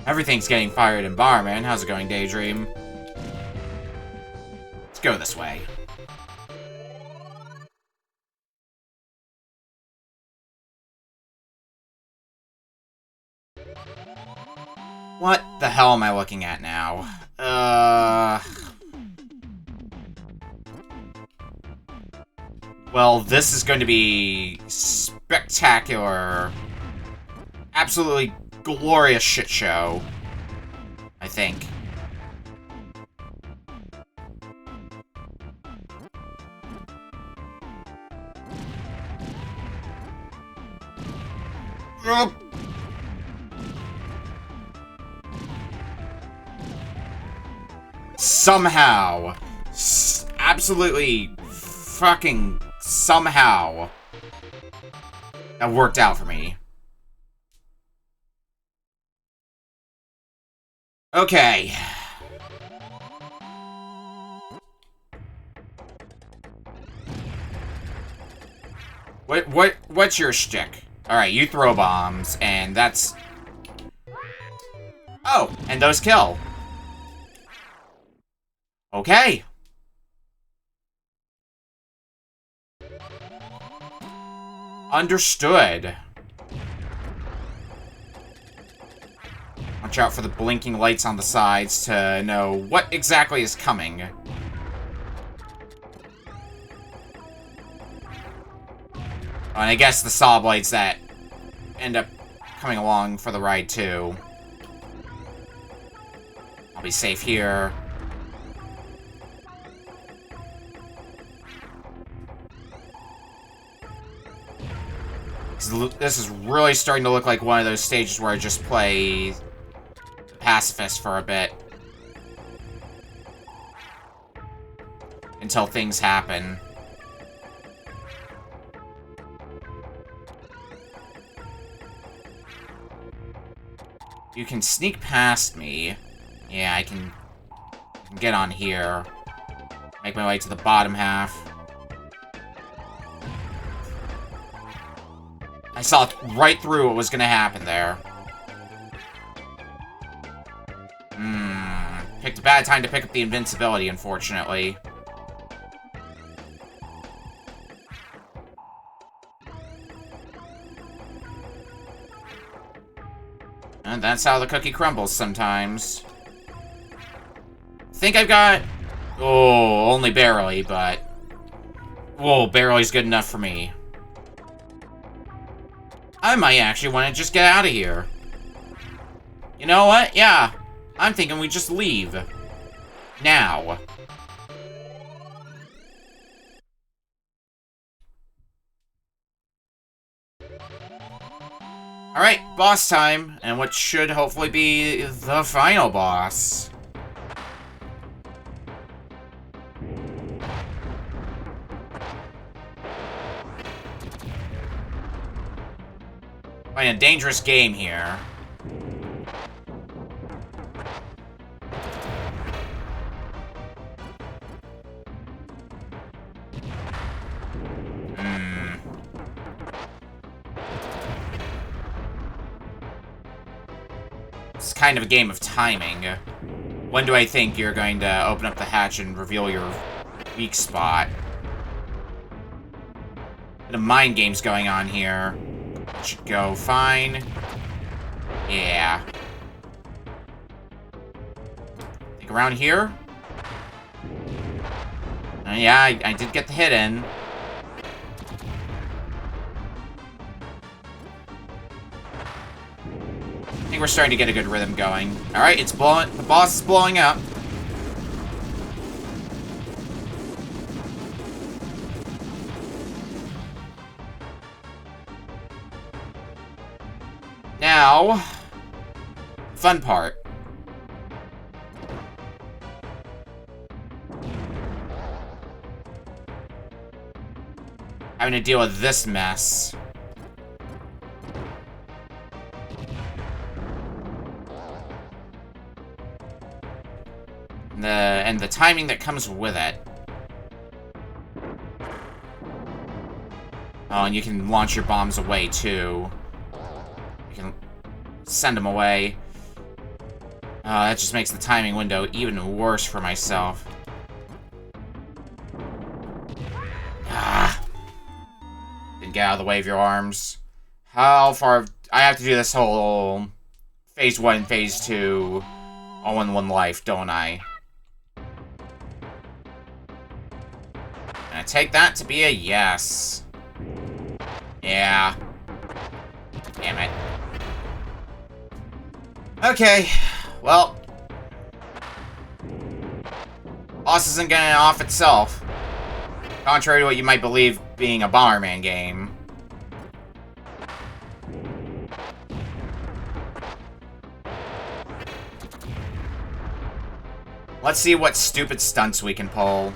Everything's getting fired in Bomberman. How's it going, Daydream? Let's go this way. What the hell am I looking at now? Well, this is going to be spectacular. Absolutely glorious shit show, I think. Somehow, absolutely fucking somehow, that worked out for me. Okay. What's your shtick? Alright, you throw bombs, and that's... Oh, and those kill. Okay. Understood. Watch out for the blinking lights on the sides to know what exactly is coming. Oh, and I guess the saw blades that end up coming along for the ride, too. I'll be safe here. This is really starting to look like one of those stages where I just play pacifist for a bit. Until things happen. You can sneak past me. Yeah, I can get on here. Make my way to the bottom half. I saw right through what was gonna happen there. Picked a bad time to pick up the invincibility, unfortunately. And that's how the cookie crumbles sometimes. Think I've got... Oh, only barely, but... Whoa, barely's good enough for me. I might actually want to just get out of here. You know what? Yeah. I'm thinking we just leave. Now. Alright, boss time. And what should hopefully be the final boss. Playing a dangerous game here. It's kind of a game of timing. When do I think you're going to open up the hatch and reveal your weak spot? Bit of mind games going on here. Should go fine. Yeah. Think around here? Yeah, I did get the hit in. I think we're starting to get a good rhythm going. Alright, it's blowing. The boss is blowing up. Now, fun part. Having to deal with this mess. And the timing that comes with it. Oh, and you can launch your bombs away, too. You can send them away. That just makes the timing window even worse for myself. Then get out of the way of your arms. How far... I have to do this whole Phase 1, Phase 2 all in one life, don't I? And I take that to be a yes. Yeah. Damn it. Okay. Well. Boss isn't getting off itself. Contrary to what you might believe being a Bomberman game. Let's see what stupid stunts we can pull.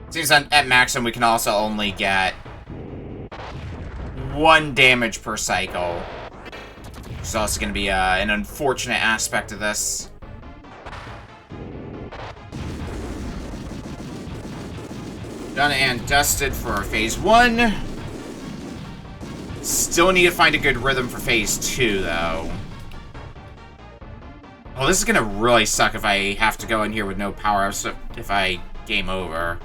Seems at maximum we can also only get 1 damage per cycle. Which is also going to be an unfortunate aspect of this. Done and dusted for phase 1. Still need to find a good rhythm for phase 2, though. Oh, this is gonna really suck if I have to go in here with no power-ups if I game over.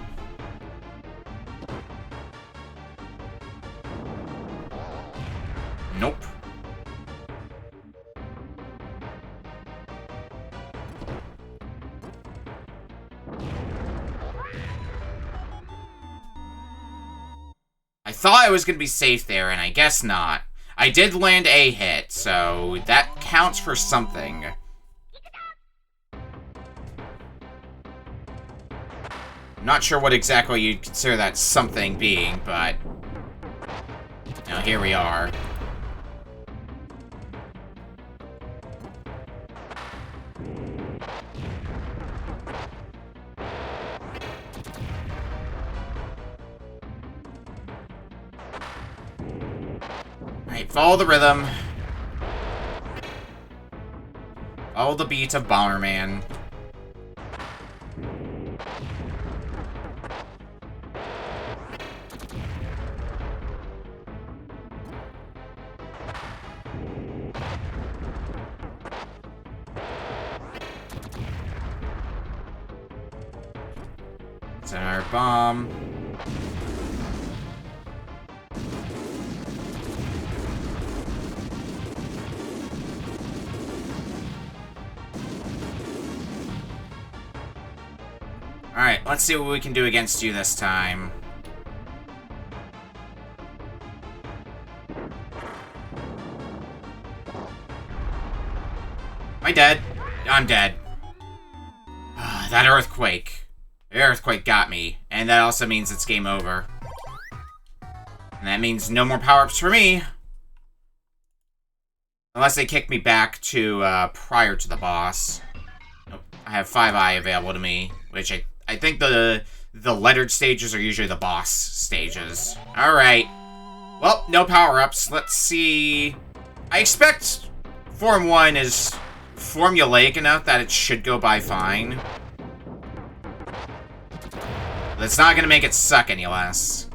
Nope. I thought I was going to be safe there, and I guess not. I did land a hit, so that counts for something. I'm not sure what exactly you'd consider that something being, but... Now, here we are. Alright, follow the rhythm. Follow the beat of Bomberman. Center bomb. Alright, let's see what we can do against you this time. Am I dead? I'm dead. That earthquake. The earthquake got me, and that also means it's game over. And that means no more power-ups for me. Unless they kick me back to prior to the boss. Nope. I have 5i available to me, which I think the lettered stages are usually the boss stages. Alright. Well, no power-ups. Let's see. I expect Form 1 is formulaic enough that it should go by fine. That's not gonna make it suck any less.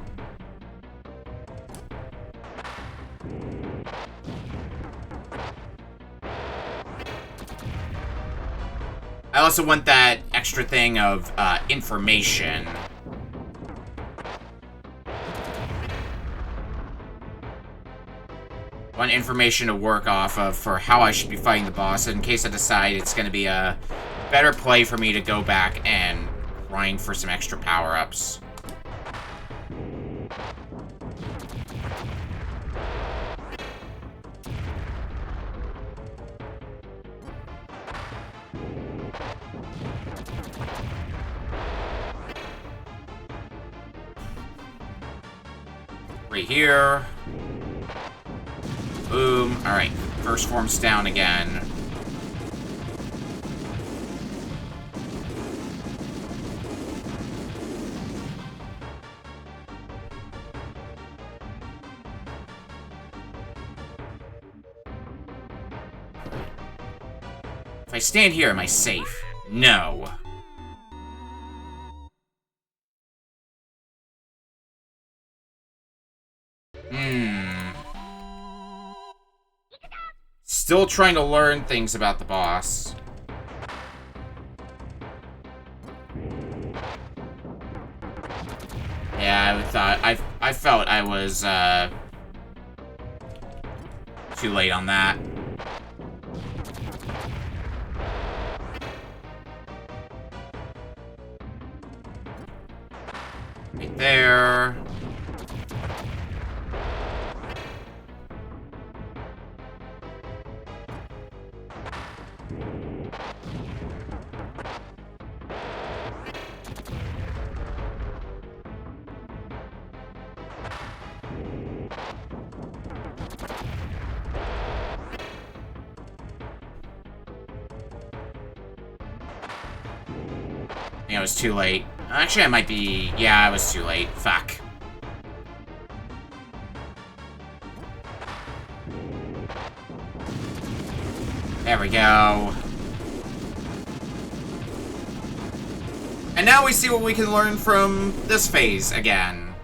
I also want that extra thing of information. I want information to work off of for how I should be fighting the boss in case I decide it's going to be a better play for me to go back and grind for some extra power-ups. Right here. Boom. Alright, first form's down again. If I stand here, am I safe? No. Still trying to learn things about the boss. Yeah, I felt I was too late on that. Right there. I was too late. Actually, I might be... Yeah, I was too late. Fuck. There we go. And And now we see what we can learn from this phase again.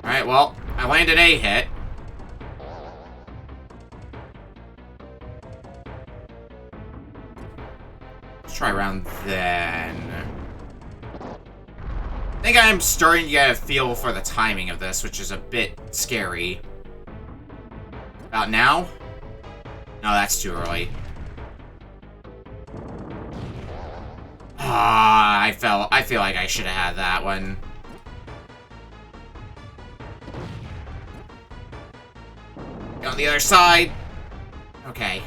Alright, well, I landed a hit. Let's try around then. I think I'm starting to get a feel for the timing of this, which is a bit scary. About now? No, that's too early. Ah, I feel like I should have had that one. On the other side. Okay.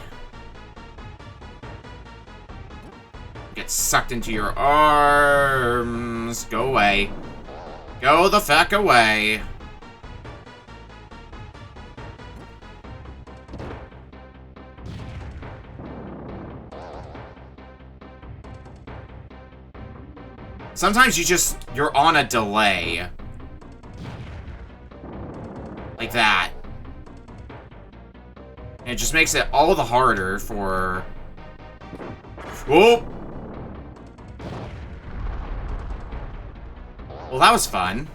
Get sucked into your arms. Go away. Go the fuck away. Sometimes you're on a delay. Like that. And it just makes it all the harder for... Whoa! Well, that was fun.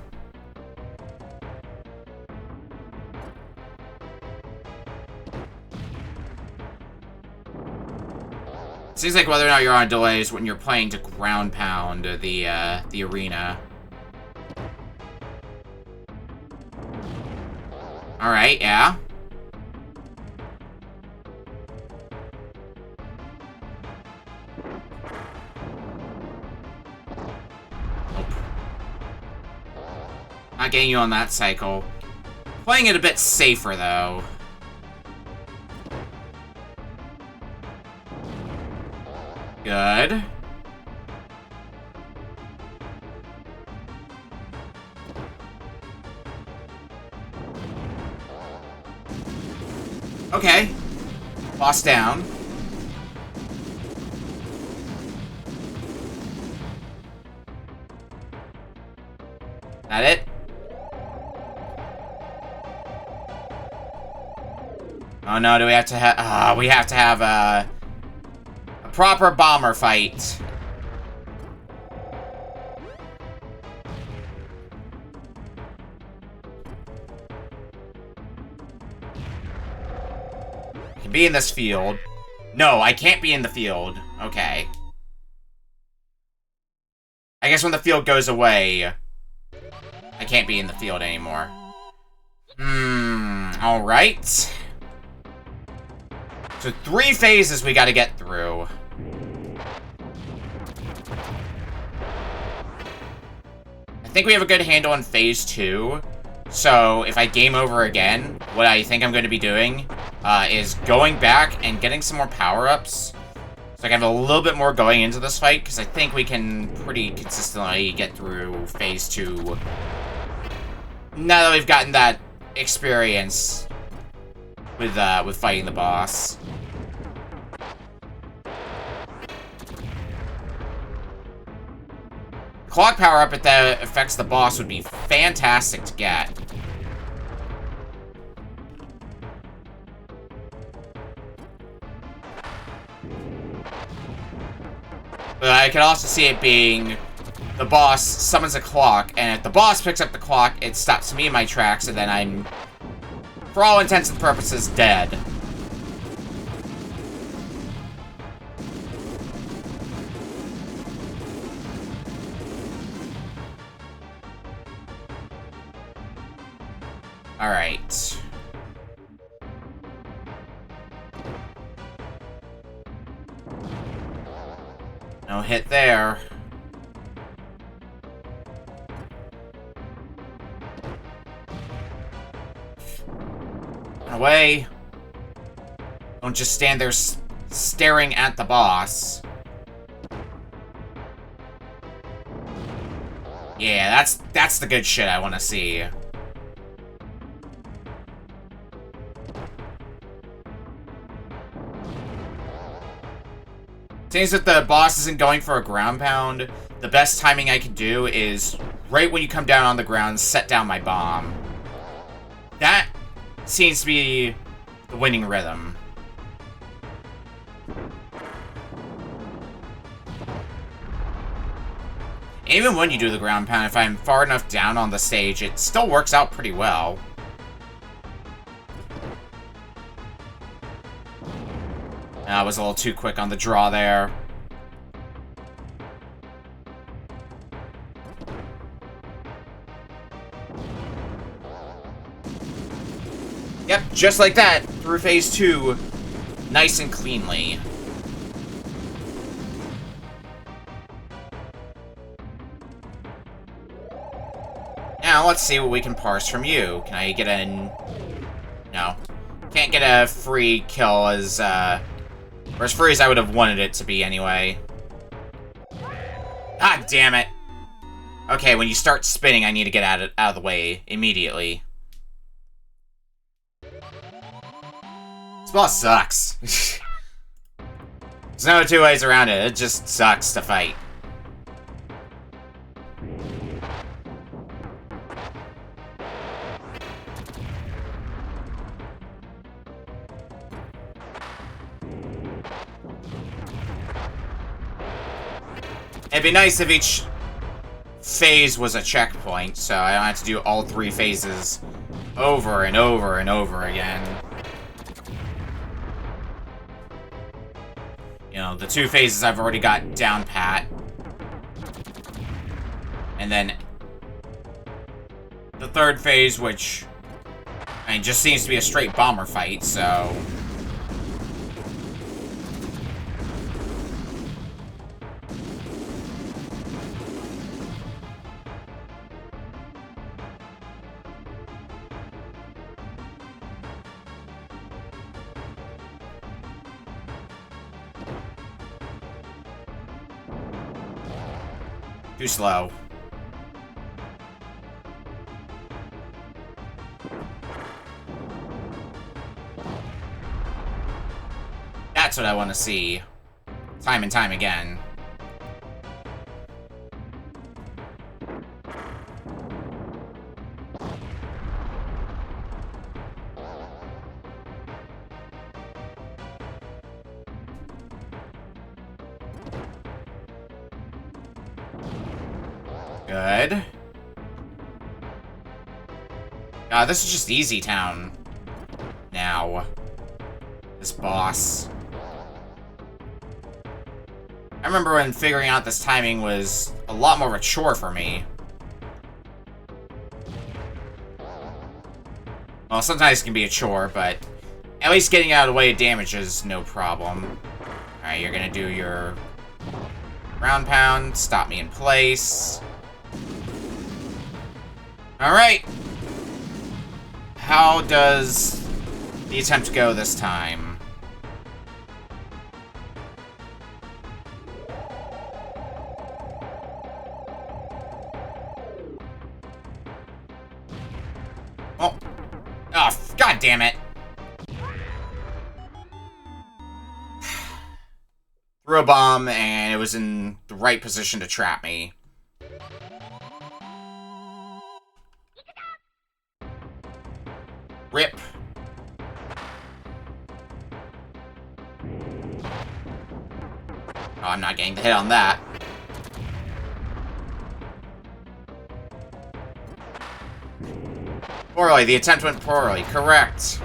Seems like whether or not you're on delay is when you're playing to ground pound the arena. Alright, yeah. Not getting you on that cycle. Playing it a bit safer, though. Good. Okay. Boss down. That it? Oh no, do we have to have... we have to have a proper bomber fight. I can be in this field. No, I can't be in the field. Okay. I guess when the field goes away, I can't be in the field anymore. Alright. So 3 phases we gotta get through. I think we have a good handle on phase 2. So if I game over again, what I think I'm going to be doing is going back and getting some more power-ups. So I can have a little bit more going into this fight, because I think we can pretty consistently get through phase 2. Now that we've gotten that experience with fighting the boss. Clock power-up that affects the boss would be fantastic to get. But I could also see it being the boss summons a clock, and if the boss picks up the clock, it stops me in my tracks, and then I'm, for all intents and purposes, dead. Alright. No hit there. Run away. Don't just stand there staring at the boss. Yeah, that's the good shit I want to see. Since that the boss isn't going for a ground pound, the best timing I can do is right when you come down on the ground, set down my bomb. That seems to be the winning rhythm. Even when you do the ground pound, if I'm far enough down on the stage, it still works out pretty well. I was a little too quick on the draw there. Yep, just like that, through phase 2, nice and cleanly. Now, let's see what we can parse from you. Can I get a... No. Can't get a free kill as, or as free as I would have wanted it to be anyway. God damn it! Okay, when you start spinning, I need to get out of the way immediately. This boss sucks. There's no two ways around it. It just sucks to fight. It'd be nice if each phase was a checkpoint, so I don't have to do all 3 phases over and over and over again. You know, the 2 phases I've already got down pat. And then the 3rd phase, which, I mean, just seems to be a straight bomber fight, so... Too slow. That's what I want to see. Time and time again. Good. This is just Easy Town. Now. This boss. I remember when figuring out this timing was a lot more of a chore for me. Well, sometimes it can be a chore, but at least getting out of the way of damage is no problem. Alright, you're gonna do your ground pound, stop me in place. Alright. How does the attempt go this time? Oh. Oh, god damn it. Threw a bomb, and it was in the right position to trap me. Rip. Oh, I'm not getting the hit on that. Poorly. The attempt went poorly. Correct.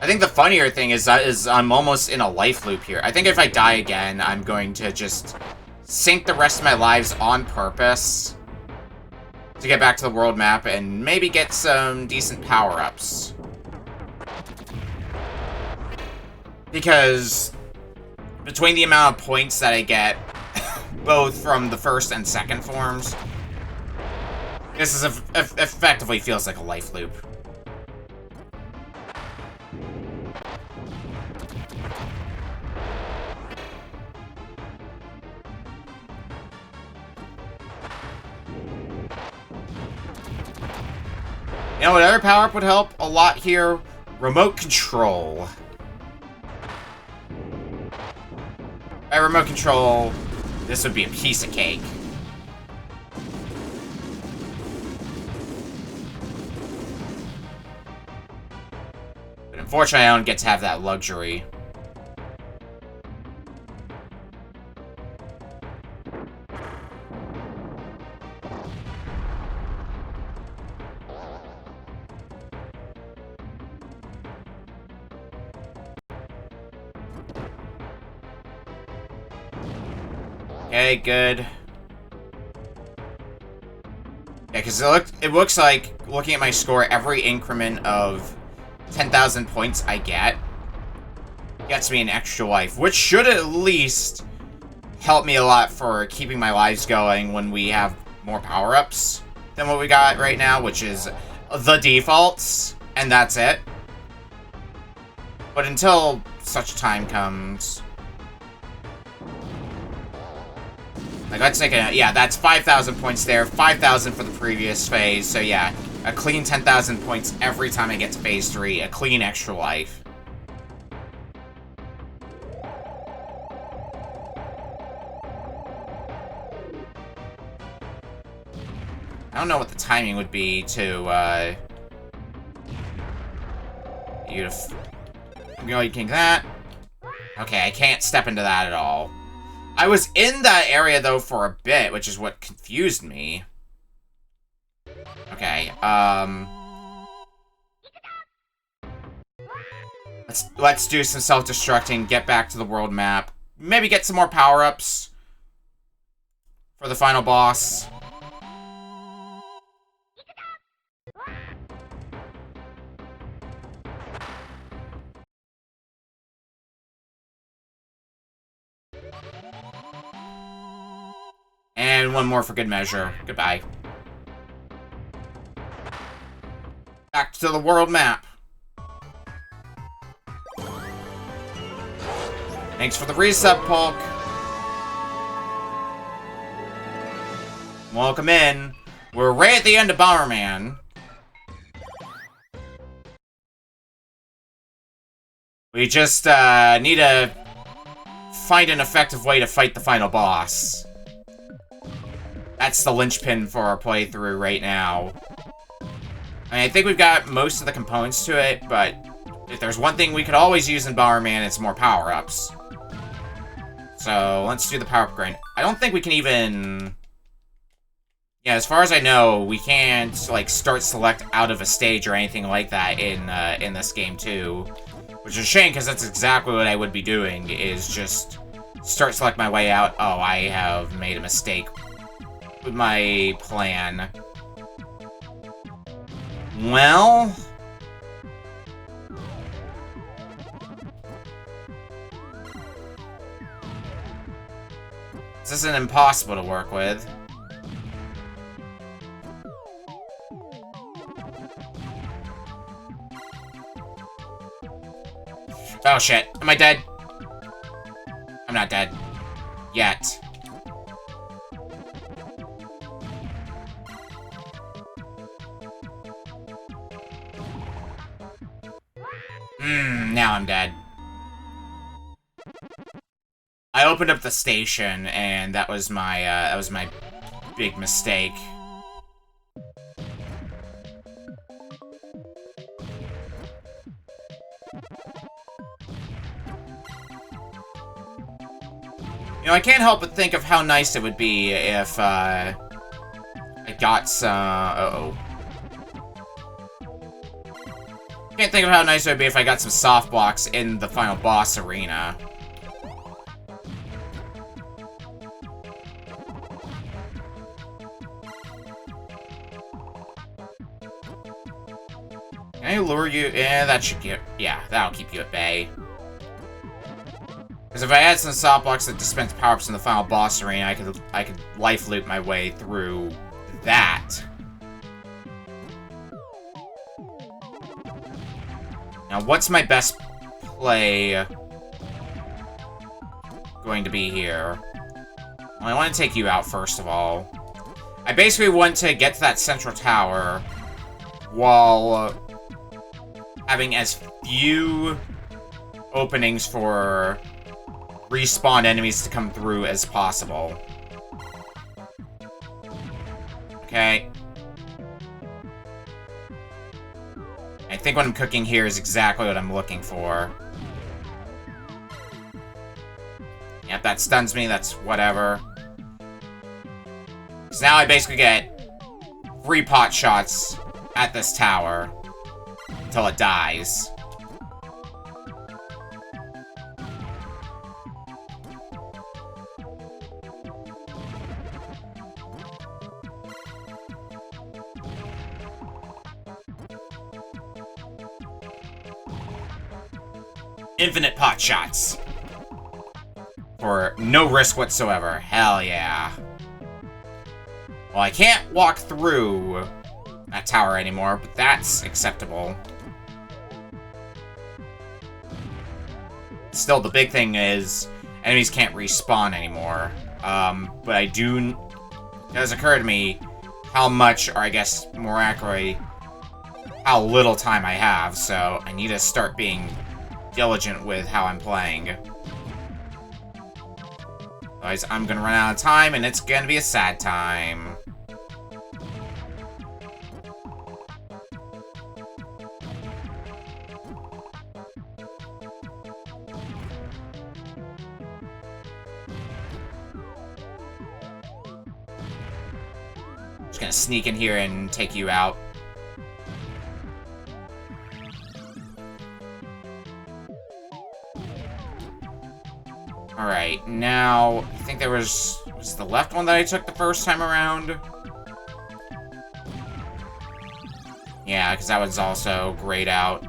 I think the funnier thing is I'm almost in a life loop here. I think if I die again, I'm going to just sink the rest of my lives on purpose to get back to the world map and maybe get some decent power-ups. Because between the amount of points that I get, both from the first and second forms, this is effectively feels like a life loop. You know what other power-up would help a lot here? Remote control. By remote control, this would be a piece of cake. But unfortunately, I don't get to have that luxury. Okay, good. Yeah, because it looks like, looking at my score, every increment of 10,000 points I get gets me an extra life, which should at least help me a lot for keeping my lives going when we have more power-ups than what we got right now, which is the defaults, and that's it. But until such time comes... Like, let's take a... Yeah, that's 5,000 points there. 5,000 for the previous phase. So, yeah. A clean 10,000 points every time I get to phase 3. A clean extra life. I don't know what the timing would be to, You can that. Okay, I can't step into that at all. I was in that area, though, for a bit, which is what confused me. Okay, Let's do some self-destructing, get back to the world map. Maybe get some more power-ups for the final boss. And one more for good measure. Goodbye. Back to the world map. Thanks for the resub, Polk. Welcome in. We're right at the end of Bomberman. We just need to find an effective way to fight the final boss. That's the linchpin for our playthrough right now. I mean, I think we've got most of the components to it, but if there's one thing we could always use in Bomberman, it's more power-ups. So, let's do the power-up grind. I don't think we can even... Yeah, as far as I know, we can't, like, start select out of a stage or anything like that in this game, too. Which is a shame, because that's exactly what I would be doing, is just start select my way out. Oh, I have made a mistake with my plan. Well... This isn't impossible to work with. Oh shit, am I dead? I'm not dead. Yet. Now I'm dead. I opened up the station, and that was my big mistake. You know, I can't help but think of how nice it would be if, I got some... Uh-oh. Can't think of how nice it would be if I got some soft blocks in the final boss arena. Can I lure you? Yeah, that should get... Yeah, that'll keep you at bay. Because if I had some soft blocks that dispense power-ups in the final boss arena, I could life loop my way through that. Now, what's my best play going to be here? Well, I want to take you out, first of all. I basically want to get to that central tower while having as few openings for respawn enemies to come through as possible. Okay. I think what I'm cooking here is exactly what I'm looking for. Yep, that stuns me, that's whatever. So now I basically get 3 pot shots at this tower until it dies. Infinite pot shots. For no risk whatsoever. Hell yeah. Well, I can't walk through that tower anymore, but that's acceptable. Still, the big thing is enemies can't respawn anymore. But it does occur to me how much, or I guess more accurately, how little time I have, so I need to start being diligent with how I'm playing. Otherwise, I'm gonna run out of time, and it's gonna be a sad time. Just gonna sneak in here and take you out. Alright, now, I think there was the left one that I took the first time around? Yeah, because that one's also grayed out.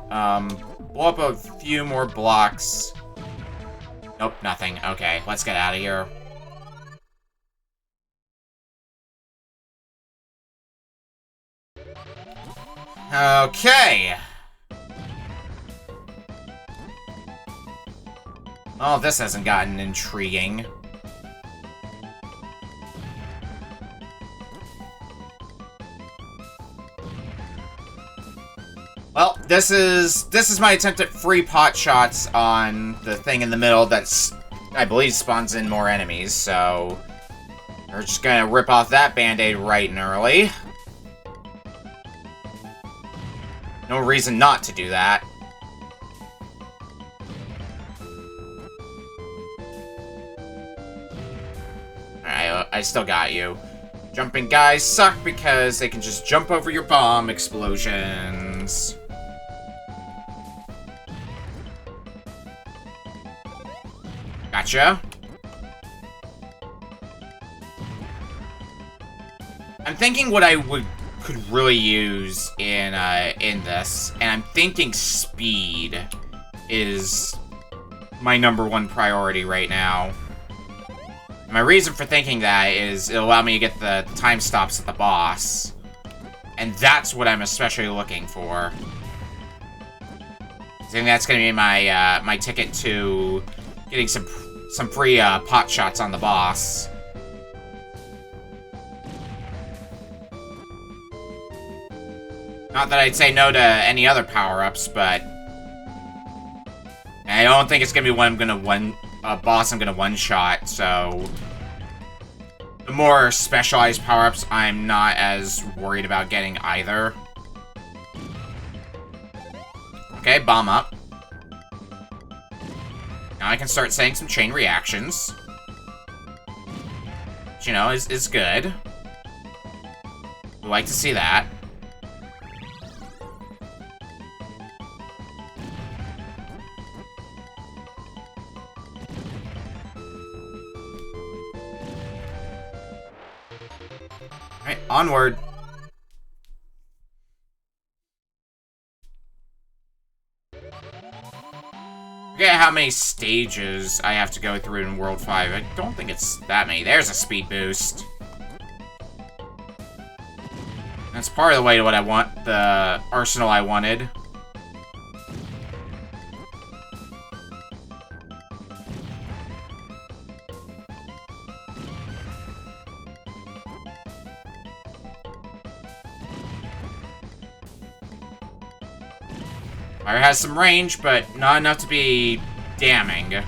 Blow up a few more blocks. Nope, nothing. Okay, let's get out of here. Okay. Oh, this hasn't gotten intriguing. Well, this is my attempt at free pot shots on the thing in the middle that's, I believe, spawns in more enemies, so we're just gonna rip off that band-aid right and early. No reason not to do that. Alright, I still got you. Jumping guys suck because they can just jump over your bomb explosions. Gotcha. I'm thinking what I could really use in this, and I'm thinking speed is my #1 priority right now. My reason for thinking that is it'll allow me to get the time stops at the boss. And that's what I'm especially looking for. I think that's going to be my my ticket to getting some free pot shots on the boss. Not that I'd say no to any other power-ups, but I don't think it's going to be a boss I'm gonna one-shot, so the more specialized power-ups I'm not as worried about getting either. Okay, bomb up. Now I can start saying some chain reactions. Which, you know, is good. We like to see that. Alright, onward. Forget how many stages I have to go through in World 5. I don't think it's that many. There's a speed boost. That's part of the way to what I want, the arsenal I wanted. Fire has some range, but not enough to be damning.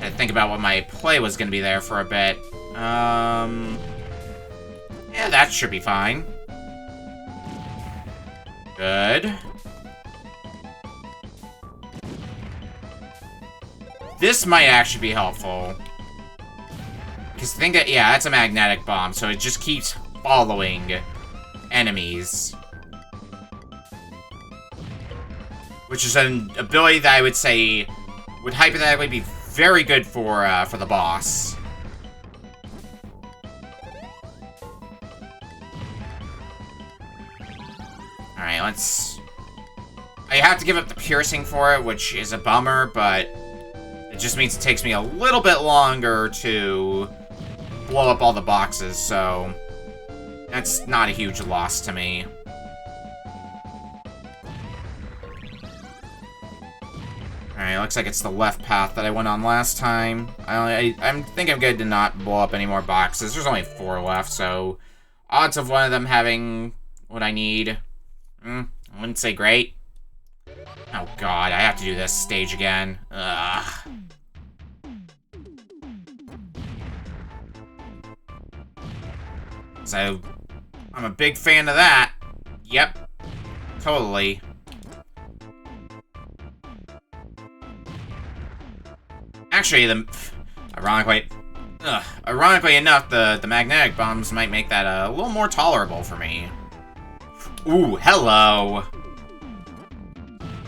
I think about what my play was going to be there for a bit. Yeah, that should be fine. Good. This might actually be helpful. Because think that, yeah, that's a magnetic bomb, so it just keeps following enemies. Which is an ability that I would say would hypothetically be very good for the boss. Alright, let's... I have to give up the piercing for it, which is a bummer, but it just means it takes me a little bit longer to blow up all the boxes, so that's not a huge loss to me. Alright, looks like it's the left path that I went on last time. I think I'm good to not blow up any more boxes. There's only 4 left, so odds of one of them having what I need, I wouldn't say great. Oh god, I have to do this stage again. Ugh. So, I'm a big fan of that. Yep. Totally. Actually, ironically enough, the magnetic bombs might make that a little more tolerable for me. Ooh, hello.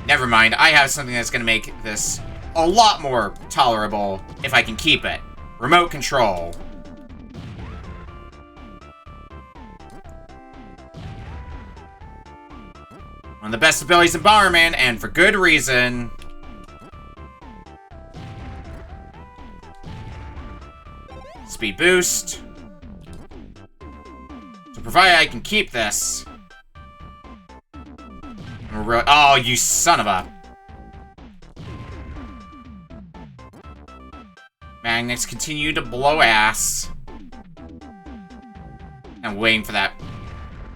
Never mind, I have something that's gonna make this a lot more tolerable if I can keep it. Remote control. One of the best abilities in Bomberman, and for good reason. Speed boost. So provided I can keep this. Oh, you son of a... Magnets continue to blow ass. I'm waiting for that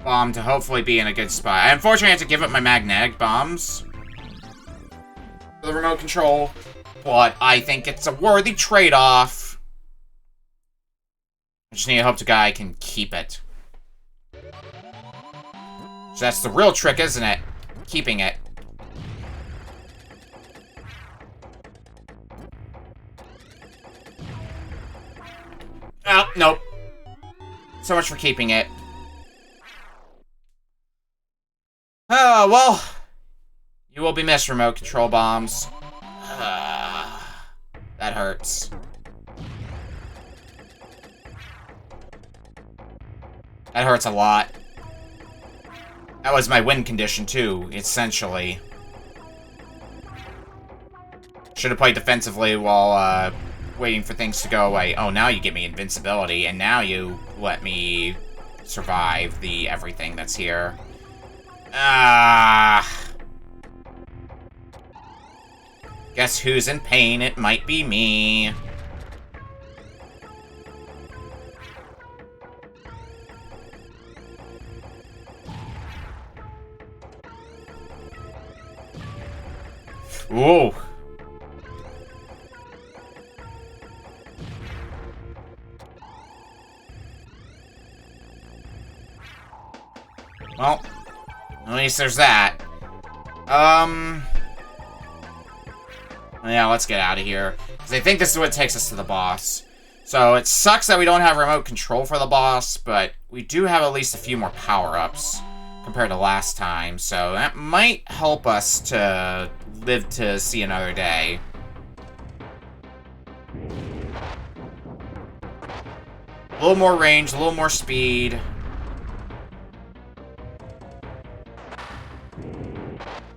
bomb to hopefully be in a good spot. I unfortunately have to give up my magnetic bombs for the remote control, but I think it's a worthy trade-off. I just need to hope to God I can keep it. So that's the real trick, isn't it? Keeping it. Oh, nope. So much for keeping it. Oh, well. You will be missed, remote control bombs. That hurts. That hurts a lot. That was my win condition, too, essentially. Should have played defensively while, waiting for things to go away. Oh, now you give me invincibility, and now you let me survive the everything that's here. Guess who's in pain? It might be me. Whoa. Well, at least there's that. Yeah, let's get out of here. Because I think this is what takes us to the boss. So, it sucks that we don't have remote control for the boss, but we do have at least a few more power-ups compared to last time. So, that might help us to live to see another day. A little more range, a little more speed.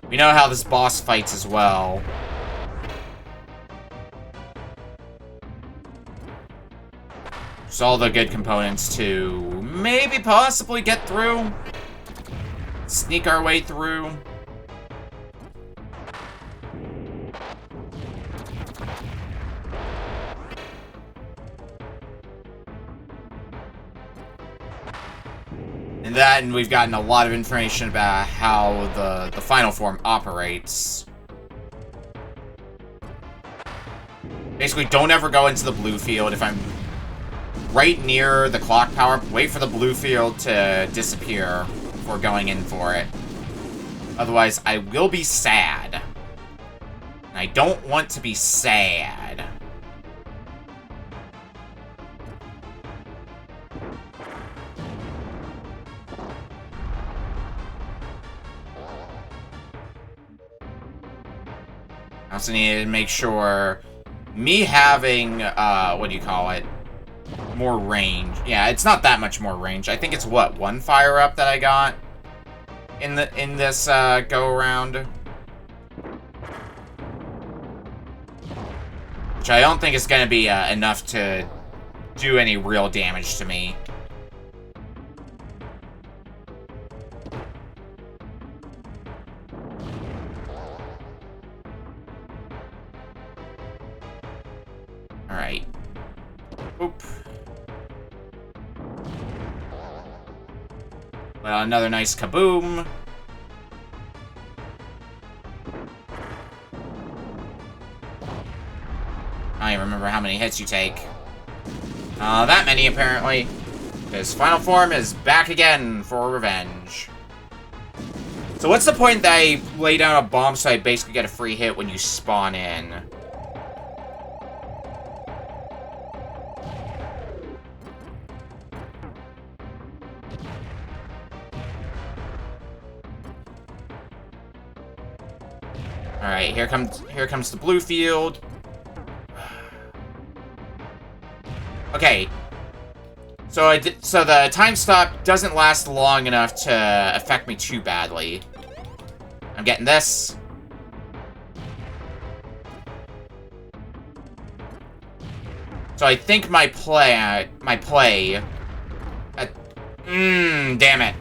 We know how this boss fights as well. Just all the good components to maybe possibly get through. Sneak our way through. And then we've gotten a lot of information about how the final form operates. Basically, don't ever go into the blue field. If I'm right near the clock power, wait for the blue field to disappear before going in for it. Otherwise, I will be sad. And I don't want to be sad. I also need to make sure me having, what do you call it? More range. Yeah, it's not that much more range. I think it's, what, one fire-up that I got in this, go-around? Which I don't think is going to be, enough to do any real damage to me. Alright. Oop. Well, another nice kaboom. I don't even remember how many hits you take. That many, apparently. Because Final Form is back again for revenge. So what's the point that I lay down a bomb so I basically get a free hit when you spawn in? Alright, here comes the blue field. Okay. So the time stop doesn't last long enough to affect me too badly. I'm getting this. So I think my play damn it.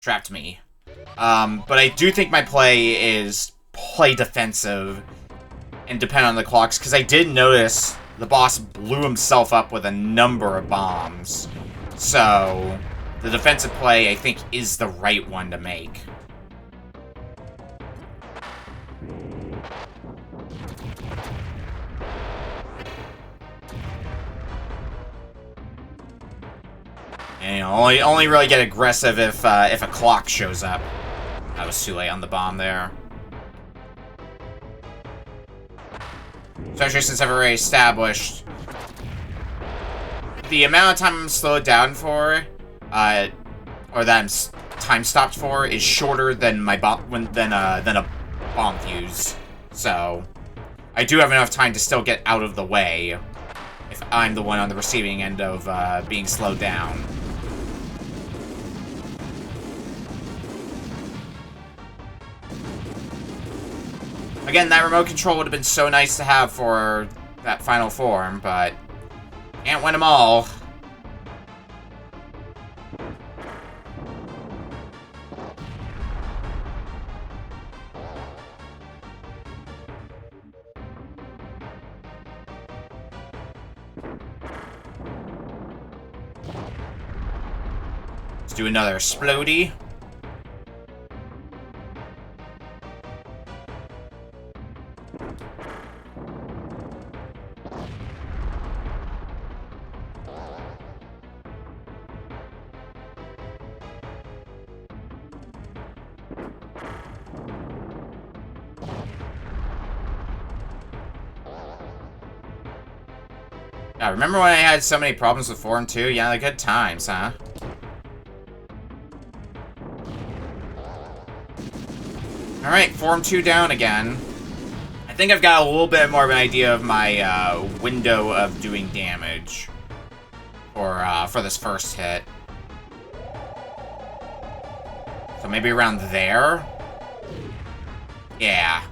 Trapped me. But I do think my play is play defensive and depend on the clocks, because I did notice the boss blew himself up with a number of bombs. So, the defensive play, I think, is the right one to make. And, you know, only really get aggressive if a clock shows up. I was too late on the bomb there. Especially since I've already established the amount of time I'm slowed down for, or that I'm time stopped for, is shorter than my than a bomb fuse. So I do have enough time to still get out of the way if I'm the one on the receiving end of being slowed down. Again, that remote control would have been so nice to have for that final form, but can't win them all. Let's do another explodey. Remember when I had so many problems with Form 2? Yeah, the good times, huh? Alright, Form 2 down again. I think I've got a little bit more of an idea of my window of doing damage for this first hit. So maybe around there? Yeah.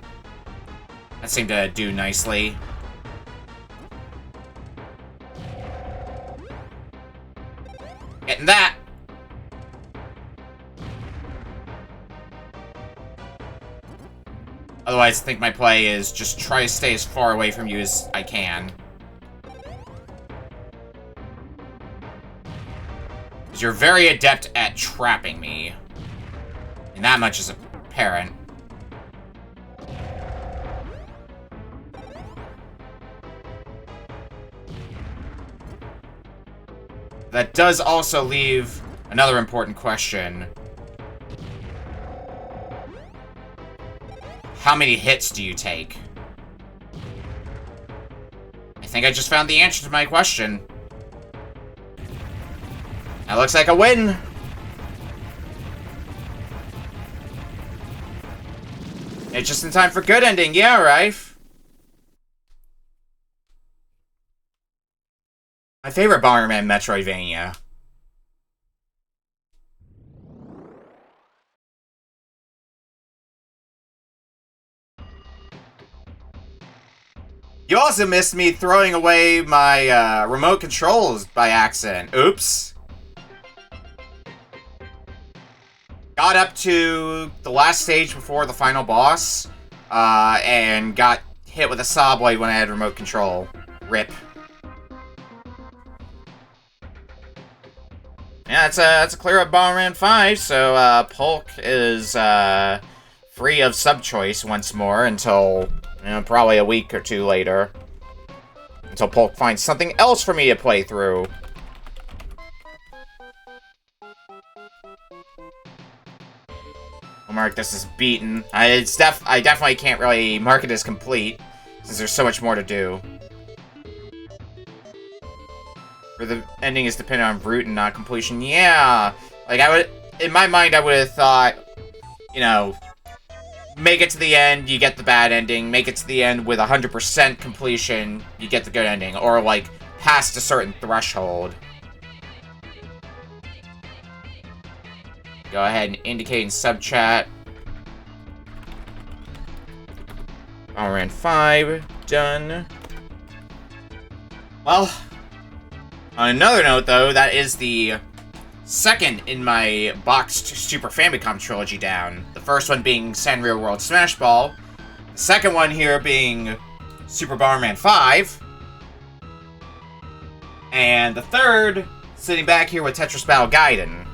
That seemed to do nicely. Getting that! Otherwise, I think my play is just try to stay as far away from you as I can. Because you're very adept at trapping me. And that much is apparent. That does also leave another important question. How many hits do you take? I think I just found the answer to my question. That looks like a win! It's just in time for good ending, yeah, right? My favorite Bomberman Metroidvania. You also missed me throwing away my remote controls by accident. Oops. Got up to the last stage before the final boss, and got hit with a saw blade when I had remote control. RIP. Yeah, that's a clear up Bomberman 5, so Polk is free of sub-choice once more until, you know, probably a week or two later. Until Polk finds something else for me to play through. I'll mark this as beaten. I definitely can't really mark it as complete, since there's so much more to do. Where the ending is dependent on route and not completion. Yeah! Like, in my mind, I would have thought, you know, make it to the end, you get the bad ending. Make it to the end with 100% completion, you get the good ending. Or, like, past a certain threshold. Go ahead and indicate in sub-chat. Bomberman 5, done. Well, on another note, though, that is the second in my boxed Super Famicom trilogy down. The first one being Sanrio World Smash Ball. The second one here being Super Bomberman 5. And the third, sitting back here with Tetris Battle Gaiden.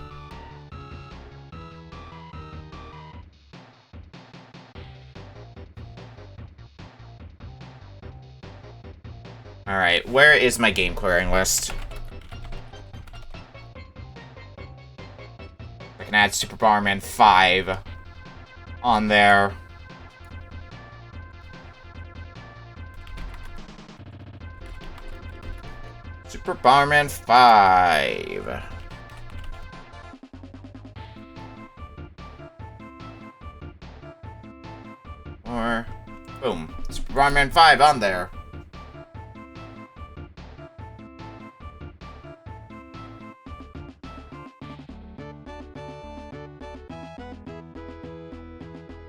Alright, where is my game clearing list? I can add Super Bomberman 5 on there. Super Bomberman 5. Or, boom, Super Bomberman 5 on there.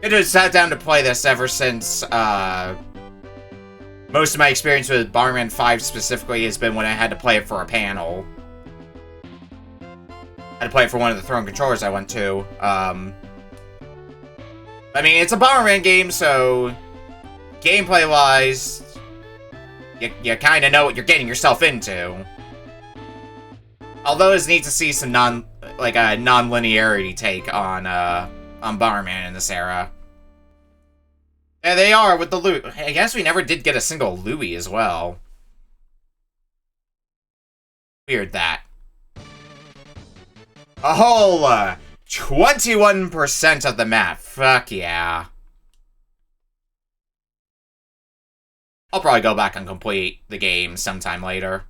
I just sat down to play this ever since, most of my experience with Bomberman 5 specifically has been when I had to play it for a panel. I had to play it for one of the Throne controllers I went to. I mean, it's a Bomberman game, so gameplay-wise, you kind of know what you're getting yourself into. Although it's neat to see some non-linearity take on Bomberman in this era. Yeah, they are with the loot. I guess we never did get a single Louie as well. Weird that. A whole 21% of the map. Fuck yeah. I'll probably go back and complete the game sometime later.